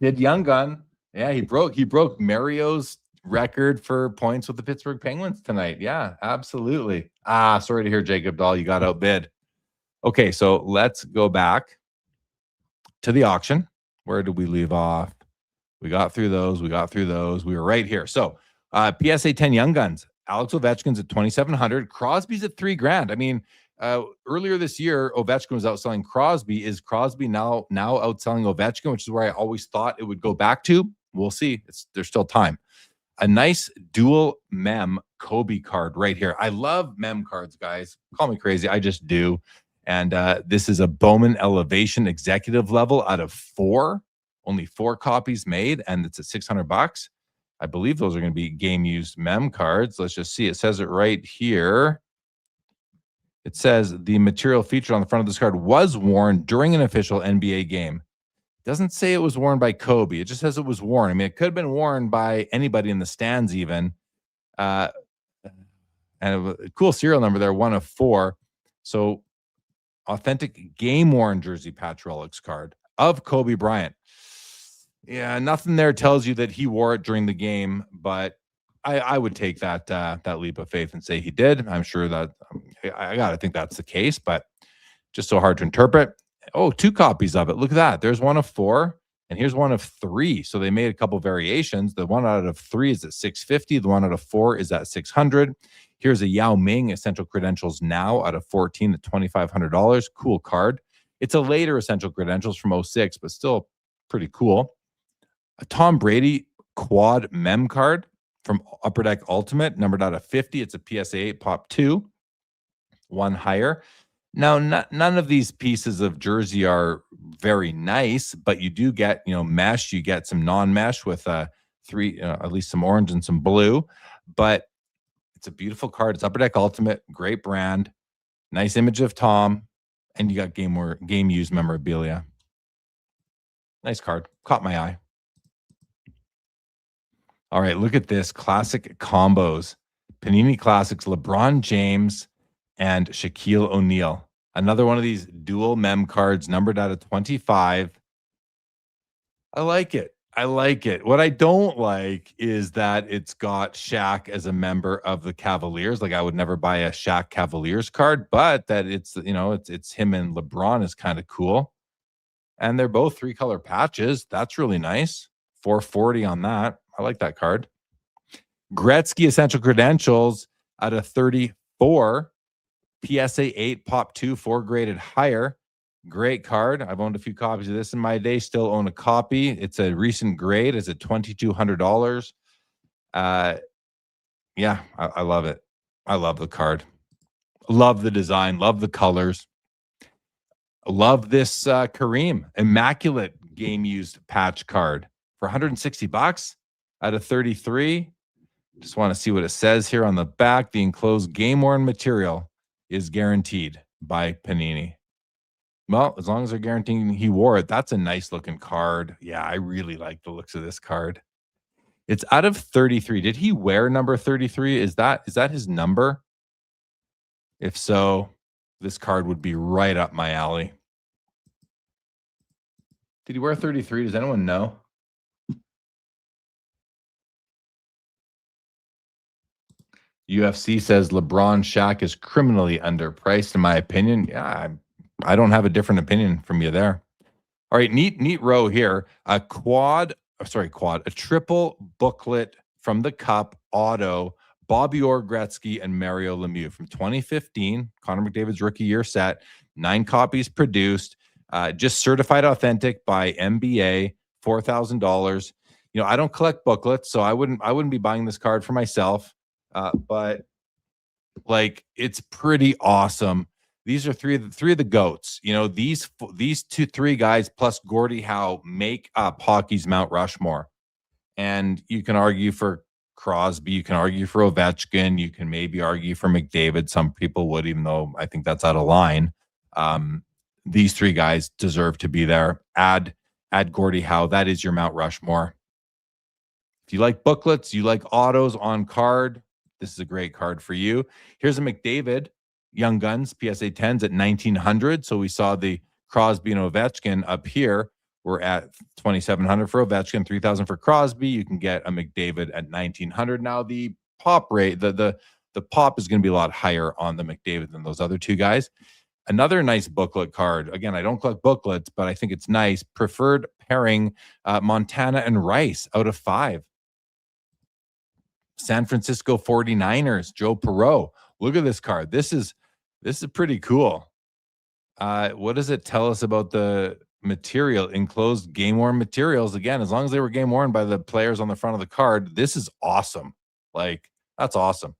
Sid Young Gun. Yeah, he broke Mario's record for points with the Pittsburgh Penguins tonight. Yeah, absolutely. Sorry to hear, Jacob Dahl, you got outbid. Okay, so let's go back to the auction. Where did we leave off? We got through those. We were right here. So PSA 10 Young Guns. Alex Ovechkin's at 2,700. Crosby's at $3,000. I mean, earlier this year, Ovechkin was outselling Crosby. Is Crosby now outselling Ovechkin, which is where I always thought it would go back to? We'll see. There's still time. A nice dual mem Kobe card right here. I love mem cards, guys. Call me crazy. I just do. And this is a Bowman Elevation executive level out of 4. Only 4 copies made, and it's at $600. I believe those are going to be game-used mem cards. Let's just see. It says it right here. It says the material featured on the front of this card was worn during an official NBA game. It doesn't say it was worn by Kobe. It just says it was worn. I mean, it could have been worn by anybody in the stands even. And a cool serial number there, 1 of 4. So authentic game-worn jersey patch relics card of Kobe Bryant. Yeah, nothing there tells you that he wore it during the game, but I would take that leap of faith and say he did. I'm sure that I gotta think that's the case, but just so hard to interpret. Oh, 2 copies of it. Look at that. There's 1 of 4, and here's 1 of 3. So they made a couple variations. The 1 out of 3 is at $650. The 1 out of 4 is at $600. Here's a Yao Ming Essential Credentials Now out of 14 at $2,500. Cool card. It's a later Essential Credentials from 06, but still pretty cool. A Tom Brady quad mem card from Upper Deck Ultimate, numbered out of 50. It's a PSA 8 Pop 2, 1 higher. Now, none of these pieces of jersey are very nice, but you do get, mesh. You get some non-mesh with 3, at least some orange and some blue. But it's a beautiful card. It's Upper Deck Ultimate, great brand, nice image of Tom, and you got game-used memorabilia. Nice card. Caught my eye. All right, look at this. Classic combos. Panini Classics, LeBron James and Shaquille O'Neal. Another one of these dual mem cards numbered out of 25. I like it. What I don't like is that it's got Shaq as a member of the Cavaliers. Like, I would never buy a Shaq Cavaliers card, but that it's him and LeBron is kind of cool. And they're both 3-color patches. That's really nice. 440 on that. I like that card. Gretzky Essential Credentials out of 34. PSA 8, Pop 2, 4 graded higher. Great card. I've owned a few copies of this in my day. Still own a copy. It's a recent grade. It's at $2,200. Yeah, I love it. I love the card. Love the design. Love the colors. Love this Kareem Immaculate game used patch card for $160 out of 33. Just want to see what it says here on the back. The enclosed game worn material is guaranteed by Panini. Well, as long as they're guaranteeing he wore it, that's a nice looking card. Yeah, I really like the looks of this card. It's out of 33. Did he wear number 33? Is that his number? If so, this card would be right up my alley. Did he wear 33? Does anyone know? UFC says LeBron Shaq is criminally underpriced, in my opinion. Yeah, I don't have a different opinion from you there. All right, neat row here. A triple booklet from the Cup auto, Bobby Orr, Gretzky, and Mario Lemieux from 2015. Connor McDavid's rookie year set. 9 copies produced. Just certified authentic by MBA. $4,000. You know, I don't collect booklets, so I wouldn't be buying this card for myself. But like, it's pretty awesome. These are three of the goats. You know, these 3 guys plus Gordie Howe make up hockey's Mount Rushmore. And you can argue for Crosby, you can argue for Ovechkin, you can maybe argue for McDavid. Some people would, even though I think that's out of line. These 3 guys deserve to be there. Add Gordie Howe. That is your Mount Rushmore. If you like booklets, you like autos on card, this is a great card for you. Here's a McDavid Young Guns PSA 10s at 1,900. So we saw the Crosby and Ovechkin up here. We're at 2,700 for Ovechkin, 3,000 for Crosby. You can get a McDavid at 1,900. Now the pop rate, the pop is going to be a lot higher on the McDavid than those other 2 guys. Another nice booklet card. Again, I don't collect booklets, but I think it's nice. Preferred pairing, Montana and Rice out of 5. San Francisco 49ers, Joe Perreault. Look at this card. This is pretty cool. What does it tell us about the material? Enclosed game worn materials. Again, as long as they were game worn by the players on the front of the card, this is awesome. Like, that's awesome.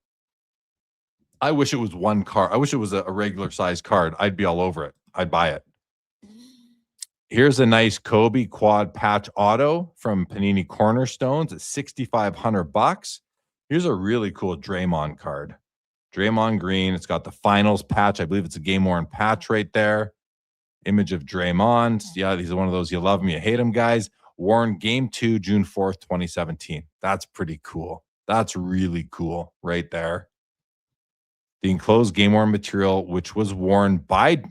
I wish it was one card. I wish it was a regular size card. I'd be all over it. I'd buy it. Here's a nice Kobe quad patch auto from Panini Cornerstones at $6,500. Here's a really cool Draymond card. Draymond Green. It's got the finals patch. I believe it's a game worn patch right there. Image of Draymond. Yeah, these are one of those you love them, you hate them guys. Worn game 2, June 4th, 2017. That's pretty cool. That's really cool right there. The enclosed game worn material, which was worn by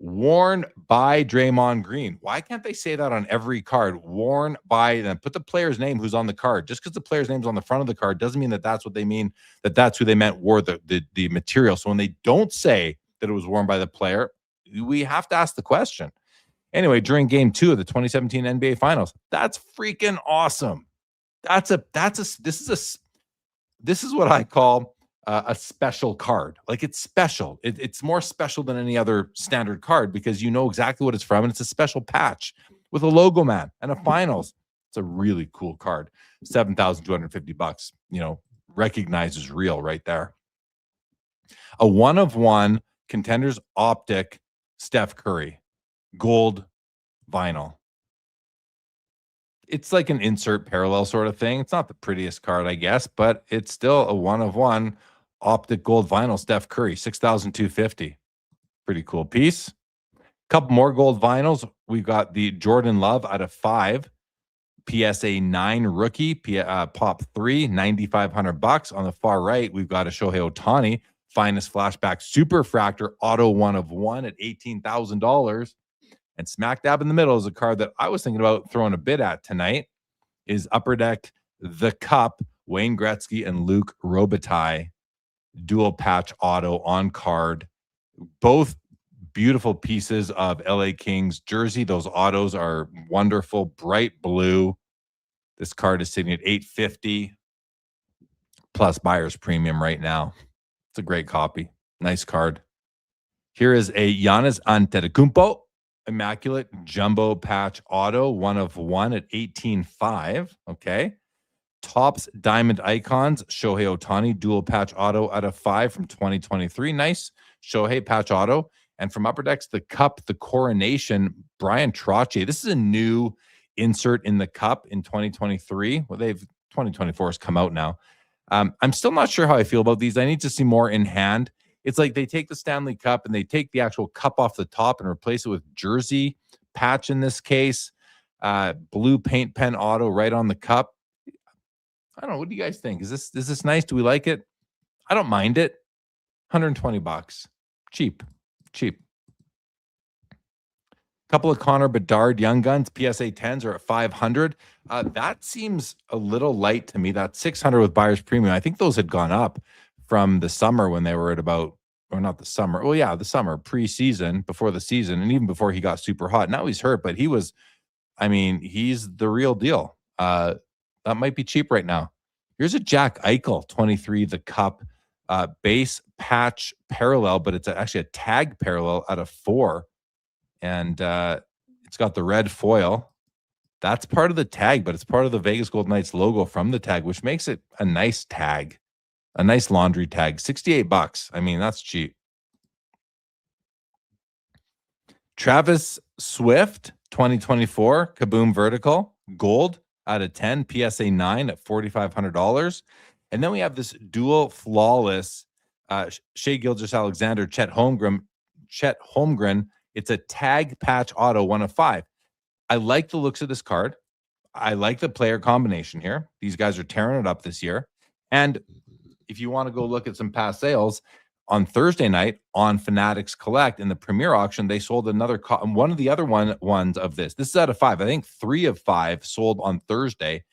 Draymond Green. Why can't they say that on every card? Worn by them. Put the player's name who's on the card. Just because the player's name's on the front of the card doesn't mean that that's what they mean, that that's who they meant wore the material. So when they don't say that it was worn by the player, we have to ask the question. Anyway, during game 2 of the 2017 NBA Finals, that's freaking awesome. This is what I call a special card. Like, it's special. It's more special than any other standard card because you know exactly what it's from, and it's a special patch with a logo man and a finals. It's a really cool card. $7,250. You know, recognizes real right there. A 1-of-1 Contenders Optic Steph Curry gold vinyl. It's like an insert parallel sort of thing. It's not the prettiest card, I guess, but it's still a 1-of-1 optic gold vinyl Steph Curry, $6,250. Pretty cool piece. Couple more gold vinyls. We've got the Jordan Love out of 5. PSA 9 rookie, Pop 3, $9,500. On the far right, we've got a Shohei Ohtani, finest flashback superfractor auto 1-of-1 at $18,000. And smack dab in the middle is a card that I was thinking about throwing a bid at tonight. Is Upper Deck the Cup, Wayne Gretzky and Luc Robitaille dual patch auto on card. Both beautiful pieces of LA Kings jersey. Those autos are wonderful, bright blue. This card is sitting at $850 plus buyer's premium right now. It's a great copy. Nice card. Here is a Giannis Antetokounmpo Immaculate Jumbo Patch Auto, 1 of 1 at 18.5. Okay. Topps Diamond Icons, Shohei Ohtani Dual Patch Auto out of 5 from 2023. Nice Shohei Patch Auto. And from Upper Decks, the Cup, the Coronation, Brian Trottier. This is a new insert in the Cup in 2023. Well, 2024 has come out now. I'm still not sure how I feel about these. I need to see more in hand. It's like they take the Stanley Cup and they take the actual cup off the top and replace it with jersey patch in this case. Blue paint pen auto right on the cup. I don't know. What do you guys think? Is this nice? Do we like it? I don't mind it. $120. Cheap. Couple of Connor Bedard Young Guns PSA 10s are at $500. That seems a little light to me. That's $600 with buyer's premium. I think those had gone up from the summer when they were at about, or not the summer. Well, yeah, the summer preseason before the season, and even before he got super hot. Now he's hurt, but he's the real deal. That might be cheap right now. Here's a Jack Eichel 23, the Cup base patch parallel, but it's actually a tag parallel out of 4. And it's got the red foil. That's part of the tag, but it's part of the Vegas Golden Knights logo from the tag, which makes it a nice tag, a nice laundry tag. $68. I mean, that's cheap. Travis Swift, 2024, Kaboom Vertical, gold out of 10, PSA 9 at $4,500. And then we have this dual flawless Shea Gilgeous-Alexander, Chet Holmgren. It's a tag patch auto, 1 of 5. I like the looks of this card. I like the player combination here. These guys are tearing it up this year. And if you want to go look at some past sales, on Thursday night on Fanatics Collect in the Premier Auction, they sold another one of the other ones of this. This is out of 5. I think 3 of 5 sold on Thursday.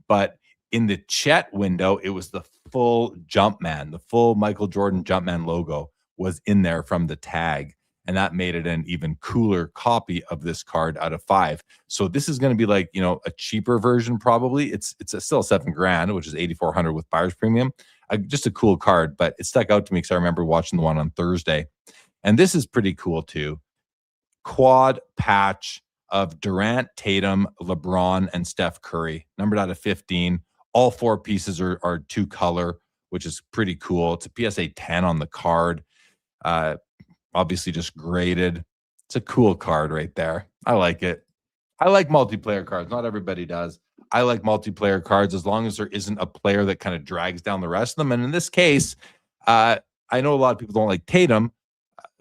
But in the Chet window, it was the full Jumpman, the full Michael Jordan Jumpman logo was in there from the tag. And that made it an even cooler copy of this card out of 5. So this is going to be like, a cheaper version probably. It's still $7,000, which is $8,400 with buyer's premium. Just a cool card, but it stuck out to me because I remember watching the one on Thursday. And this is pretty cool too. Quad patch of Durant, Tatum, LeBron, and Steph Curry, numbered out of 15. All 4 pieces are 2 color, which is pretty cool. It's a PSA 10 on the card. Obviously just graded. It's a cool card right there. I like it. I like multiplayer cards. Not everybody does. I like multiplayer cards as long as there isn't a player that kind of drags down the rest of them. And in this case, I know a lot of people don't like Tatum,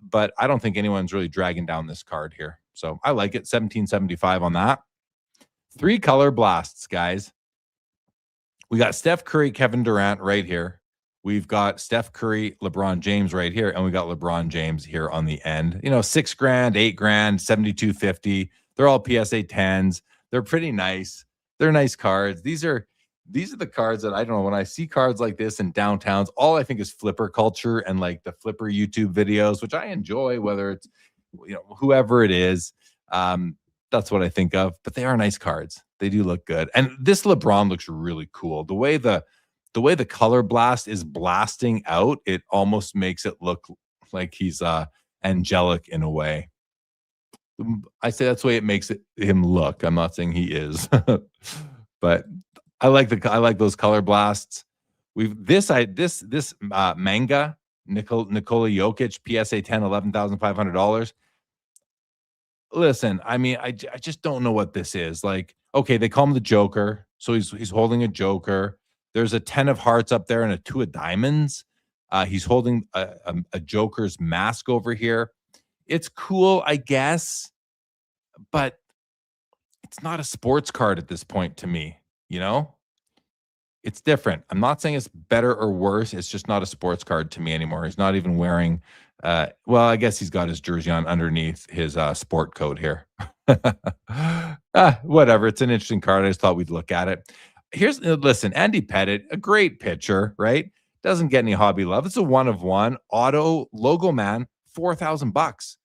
but I don't think anyone's really dragging down this card here. So I like it. $17.75 on that. 3 color blasts, guys. We got Steph Curry, Kevin Durant right here. We've got Steph Curry, LeBron James right here, and we got LeBron James here on the end. $6,000, $8,000, $72.50. They're all PSA 10s. They're pretty nice. They're nice cards. These are the cards that I don't know. When I see cards like this in downtowns, all I think is flipper culture and like the flipper YouTube videos, which I enjoy, whether it's whoever it is. That's what I think of. But they are nice cards. They do look good. And this LeBron looks really cool. The way the color blast is blasting out, it almost makes it look like he's angelic in a way. I say that's the way it makes him look. I'm not saying he is, but I like those color blasts. This manga Nikola Jokic PSA 10 $11,500. Listen, I mean, I just don't know what this is. Like, okay, they call him the Joker, so he's holding a Joker. There's a 10 of hearts up there and a 2 of diamonds. He's holding a Joker's mask over here. It's cool, I guess, but it's not a sports card at this point to me, It's different. I'm not saying it's better or worse. It's just not a sports card to me anymore. He's not even wearing, I guess he's got his jersey on underneath his sport coat here. Whatever. It's an interesting card. I just thought we'd look at it. Listen, Andy Pettitte, a great pitcher, right? Doesn't get any hobby love. It's a 1 of 1 auto logo man, $4,000.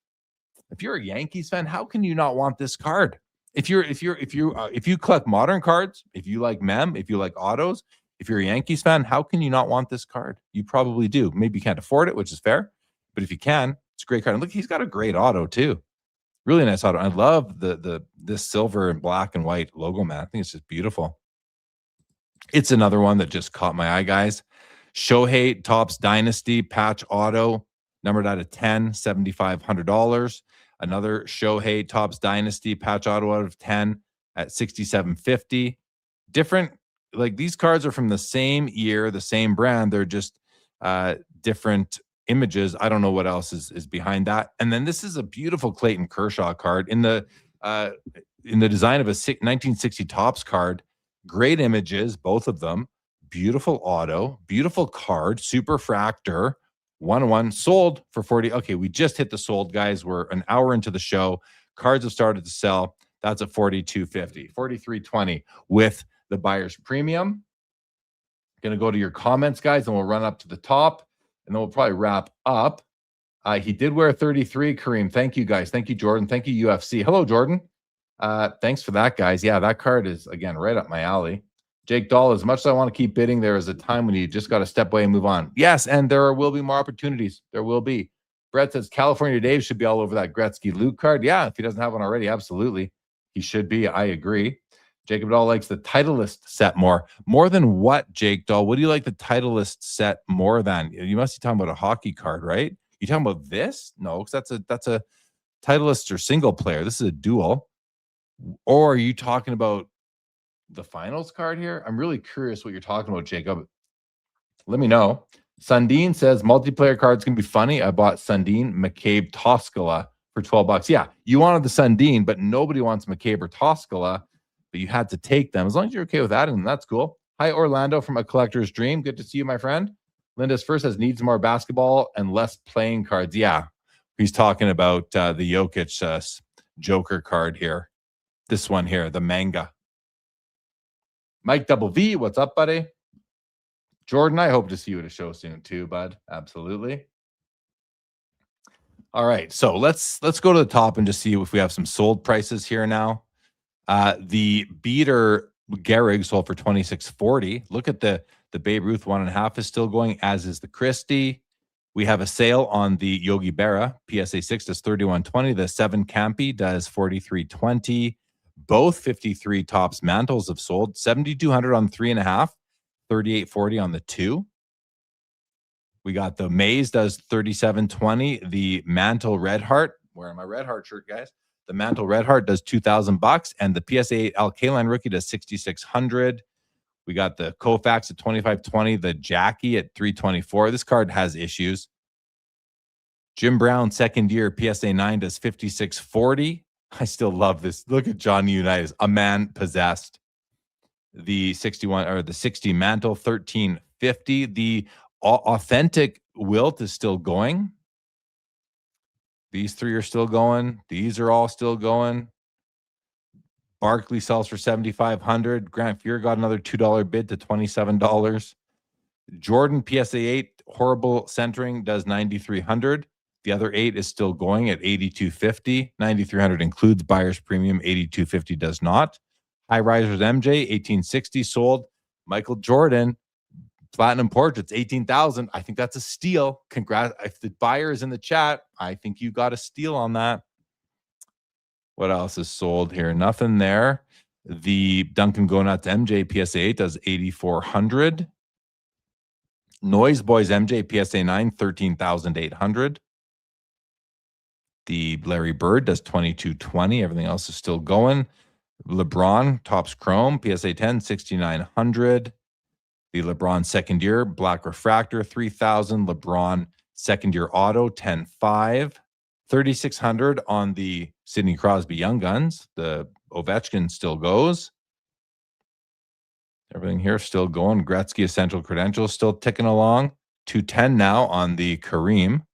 If you're a Yankees fan, how can you not want this card? If you collect modern cards, if you like mem, if you like autos, if you're a Yankees fan, how can you not want this card? You probably do. Maybe you can't afford it, which is fair, but if you can, it's a great card. And look, he's got a great auto too. Really nice auto. I love this silver and black and white logo, man. I think it's just beautiful. It's another one that just caught my eye, guys. Shohei Topps Dynasty patch auto, numbered out of 10, $7,500. Another Shohei Topps Dynasty patch auto out of 10 at $6,750. Different, like these cards are from the same year, the same brand. They're just different images. I don't know what else is behind that. And then this is a beautiful Clayton Kershaw card in the design of a 1960 Topps card. Great images, both of them. Beautiful auto, beautiful card, super fractor, 1-1, sold for 40. Okay, we just hit the sold, guys. We're an hour into the show. Cards have started to sell. That's at $42.50, $43.20 with the buyer's premium. Going to go to your comments, guys, and we'll run up to the top, and then we'll probably wrap up. He did wear 33, Kareem. Thank you, guys. Thank you, Jordan. Thank you, UFC. Hello, Jordan. Thanks for that, guys. Yeah, that card is, again, right up my alley. Jake Dahl, as much as I want to keep bidding, there is a time when you just got to step away and move on. Yes, and there will be more opportunities. There will be. Brett says California Dave should be all over that Gretzky Luke card. Yeah, if he doesn't have one already, absolutely. He should be. I agree. Jacob Dahl likes the Titleist set more. More than what, Jake Dahl? What do you like the Titleist set more than? You must be talking about a hockey card, right? You talking about this? No, because that's a Titleist or single player. This is a dual. Or are you talking about the finals card here? I'm really curious what you're talking about, Jacob. Let me know. Sundin says multiplayer cards can be funny. I bought Sundin, McCabe, Toscala for $12. Yeah, you wanted the Sundin, but nobody wants McCabe or Toscala, but you had to take them. As long as you're okay with that, and that's cool. Hi, Orlando from A Collector's Dream. Good to see you, my friend. Linda's first says needs more basketball and less playing cards. Yeah, he's talking about the Jokic Joker card here. This one here, the manga. Mike Double V, what's up, buddy? Jordan, I hope to see you at a show soon too, bud. Absolutely. All right, so let's go to the top and just see if we have some sold prices here now. The beater Gehrig sold for $26.40. Look at the Babe Ruth 1.5 is still going, as is the Christie. We have a sale on the Yogi Berra PSA 6 does $31.20. The 7 Campy does $43.20. Both 53 Topps mantles have sold. $7,200 on 3.5, $38.40 on the 2. We got the Maze does $37.20. The Mantle Red Heart, wearing my Red Heart shirt, guys. The Mantle Red Heart does $2,000, and the PSA 8 Al Kaline rookie does $6,600. We got the Koufax at $25.20. The Jackie at $324. This card has issues. Jim Brown second year PSA 9 does $56.40. I still love this. Look at Johnny Unitas, a man possessed. The 61 or the 60 Mantle, $13.50. The authentic Wilt is still going. These 3 are still going. These are all still going. Barkley sells for $7,500. Grant Fuhr got another $2 bid to $27. Jordan PSA 8 horrible centering does $9,300. The other 8 is still going at $8,250. $9,300 includes buyer's premium. $8,250 does not. High Risers MJ $1,860 sold. Michael Jordan Platinum Portraits $18,000. I think that's a steal. Congrats! If the buyer is in the chat, I think you got a steal on that. What else is sold here? Nothing there. The Duncan Gonuts MJ PSA 8 does $8,400. Noise Boys MJ PSA 9 $13,800. The Larry Bird does $22.20. Everything else is still going. LeBron Topps Chrome PSA 10 $6,900. The LeBron second year Black Refractor $3,000. LeBron second year Auto $10,500. $3,600 on the Sidney Crosby Young Guns. The Ovechkin still goes. Everything here still going. Gretzky Essential Credentials still ticking along. $210 now on the Kareem.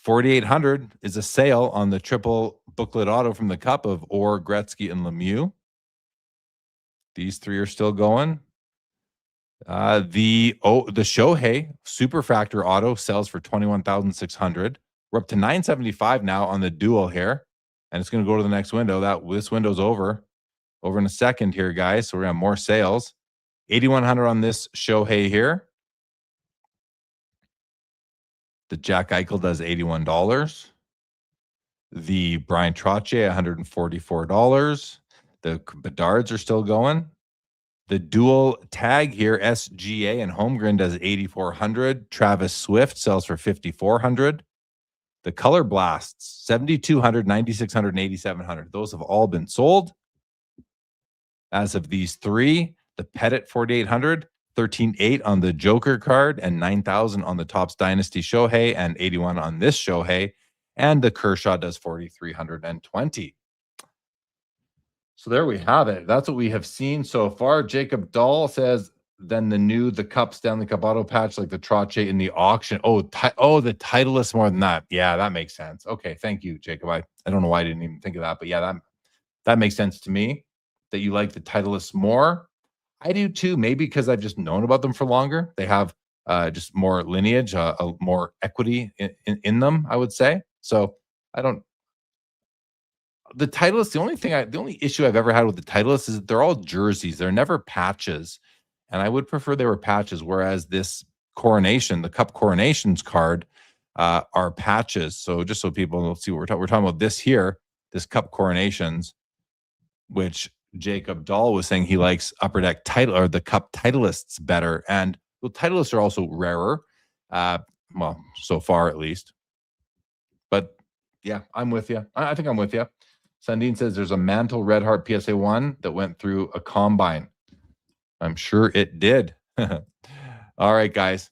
$4,800 is a sale on the triple booklet auto from the Cup of Orr, Gretzky, and Lemieux. These 3 are still going. The Shohei Superfractor auto sells for $21,600. We're up to 975 now on the dual here, and it's going to go to the next window. This window's over in a second here, guys. So we're going to have more sales. 8,100 on this Shohei here. The Jack Eichel does $81. The Brian Trottier, $144. The Bedards are still going. The dual tag here, SGA and Holmgren, does $8,400. Travis Swift sells for $5,400. The Color Blasts, $7,200, $9,600, and $8,700. Those have all been sold. As of these three, the Pettit, $4,800, $13,800 on the Joker card, and $9,000 on the Topps Dynasty Shohei, and $81 on this Shohei. And the Kershaw does $4,320. So there we have it. That's what we have seen so far. Jacob Dahl says, then the Cup Stanley Cup auto patch like the Trottier in the auction. The Titleist more than that. Yeah, that makes sense. Okay, thank you, Jacob. I don't know why I didn't even think of that, but yeah, that makes sense to me that you like the Titleist more. I do too, maybe because I've just known about them for longer. They have just more lineage, more equity in them, I would say. So the Titleist, the only issue I've ever had with the Titleist is that they're all jerseys. They're never patches. And I would prefer they were patches, whereas this Coronation, the Cup Coronations card, are patches. So just so people will see what we're talking about this here, this Cup Coronations, which Jacob Dahl was saying he likes Upper Deck title or the Cup Titleists better. And the Titleists are also rarer, well, so far at least. But yeah, I'm with you. I think I'm with you. Sandine says there's a Mantle Red Heart PSA 1 that went through a combine. I'm sure it did. All right, guys.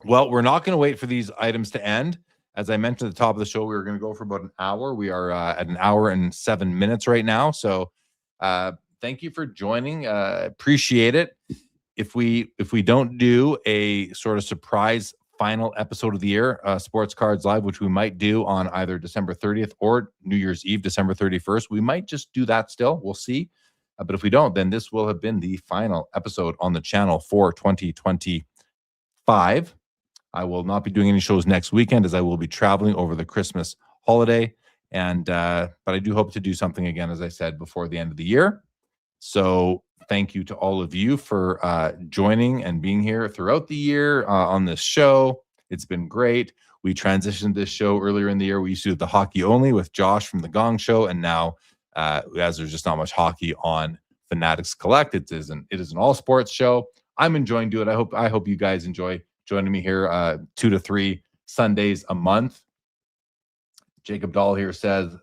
Well, we're not going to wait for these items to end. As I mentioned at the top of the show, we were going to go for about an hour. We are at an hour and 7 minutes right now. So thank you for joining. Appreciate it. If we don't do a sort of surprise final episode of the year, Sports Cards Live, which we might do on either December 30th or New Year's Eve, December 31st, we might just do that still. We'll see. But if we don't, then this will have been the final episode on the channel for 2025. I will not be doing any shows next weekend as I will be traveling over the Christmas holiday. But I do hope to do something again, as I said, before the end of the year. So thank you to all of you for joining and being here throughout the year on this show. It's been great. We transitioned this show earlier in the year. We used to do the hockey only with Josh from the Gong Show. And now, as there's just not much hockey on Fanatics Collect, it is an all sports show. I'm enjoying doing it. I hope you guys enjoy joining me here 2 to 3 Sundays a month. Jacob Dahl here says,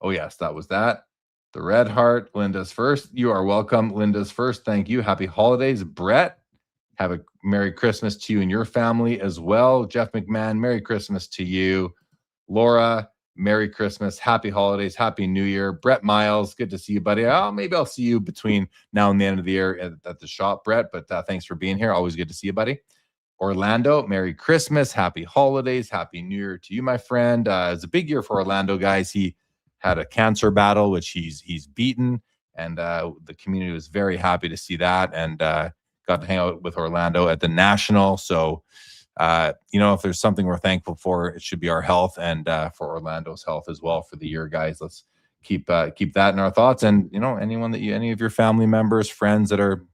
oh yes, that was that. The Red Heart, Linda's first. You are welcome, Linda's first. Thank you. Happy holidays, Brett. Have a Merry Christmas to you and your family as well. Jeff McMahon, Merry Christmas to you. Laura, Merry Christmas. Happy holidays. Happy New Year. Brett Miles, good to see you, buddy. Maybe I'll see you between now and the end of the year at the shop, Brett. But thanks for being here. Always good to see you, buddy. Orlando, Merry Christmas. Happy holidays. Happy New Year to you, my friend. It's a big year for Orlando, guys. He had a cancer battle, which he's beaten, and the community was very happy to see that, and got to hang out with Orlando at the National. So, if there's something we're thankful for, it should be our health, and for Orlando's health as well for the year, guys. Let's keep that in our thoughts. And any of your family members, friends that are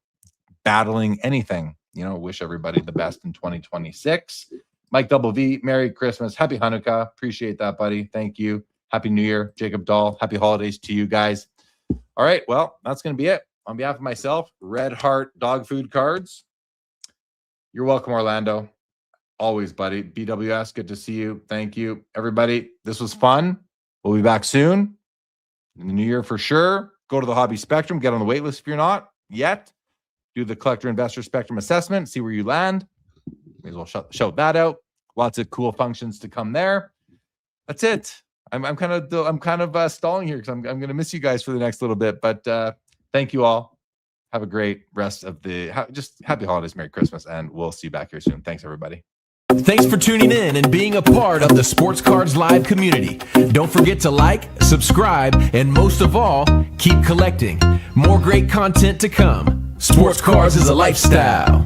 battling anything, wish everybody the best in 2026. Mike Double V, Merry Christmas, Happy Hanukkah. Appreciate that, buddy. Thank you. Happy New Year, Jacob Dahl. Happy holidays to you guys. All right, well, that's going to be it. On behalf of myself, Red Heart Dog Food Cards. You're welcome, Orlando. Always, buddy. BWS, good to see you. Thank you, everybody. This was fun. We'll be back soon in the new year for sure. Go to the Hobby Spectrum. Get on the wait list if you're not yet. Do the Collector Investor Spectrum Assessment. See where you land. May as well shout that out. Lots of cool functions to come there. That's it. I'm kind of stalling here because I'm going to miss you guys for the next little bit. But thank you all. Have a great rest of just happy holidays, Merry Christmas, and we'll see you back here soon. Thanks, everybody. Thanks for tuning in and being a part of the Sports Cards Live community. Don't forget to like, subscribe, and most of all, keep collecting. More great content to come. Sports Cards is a lifestyle.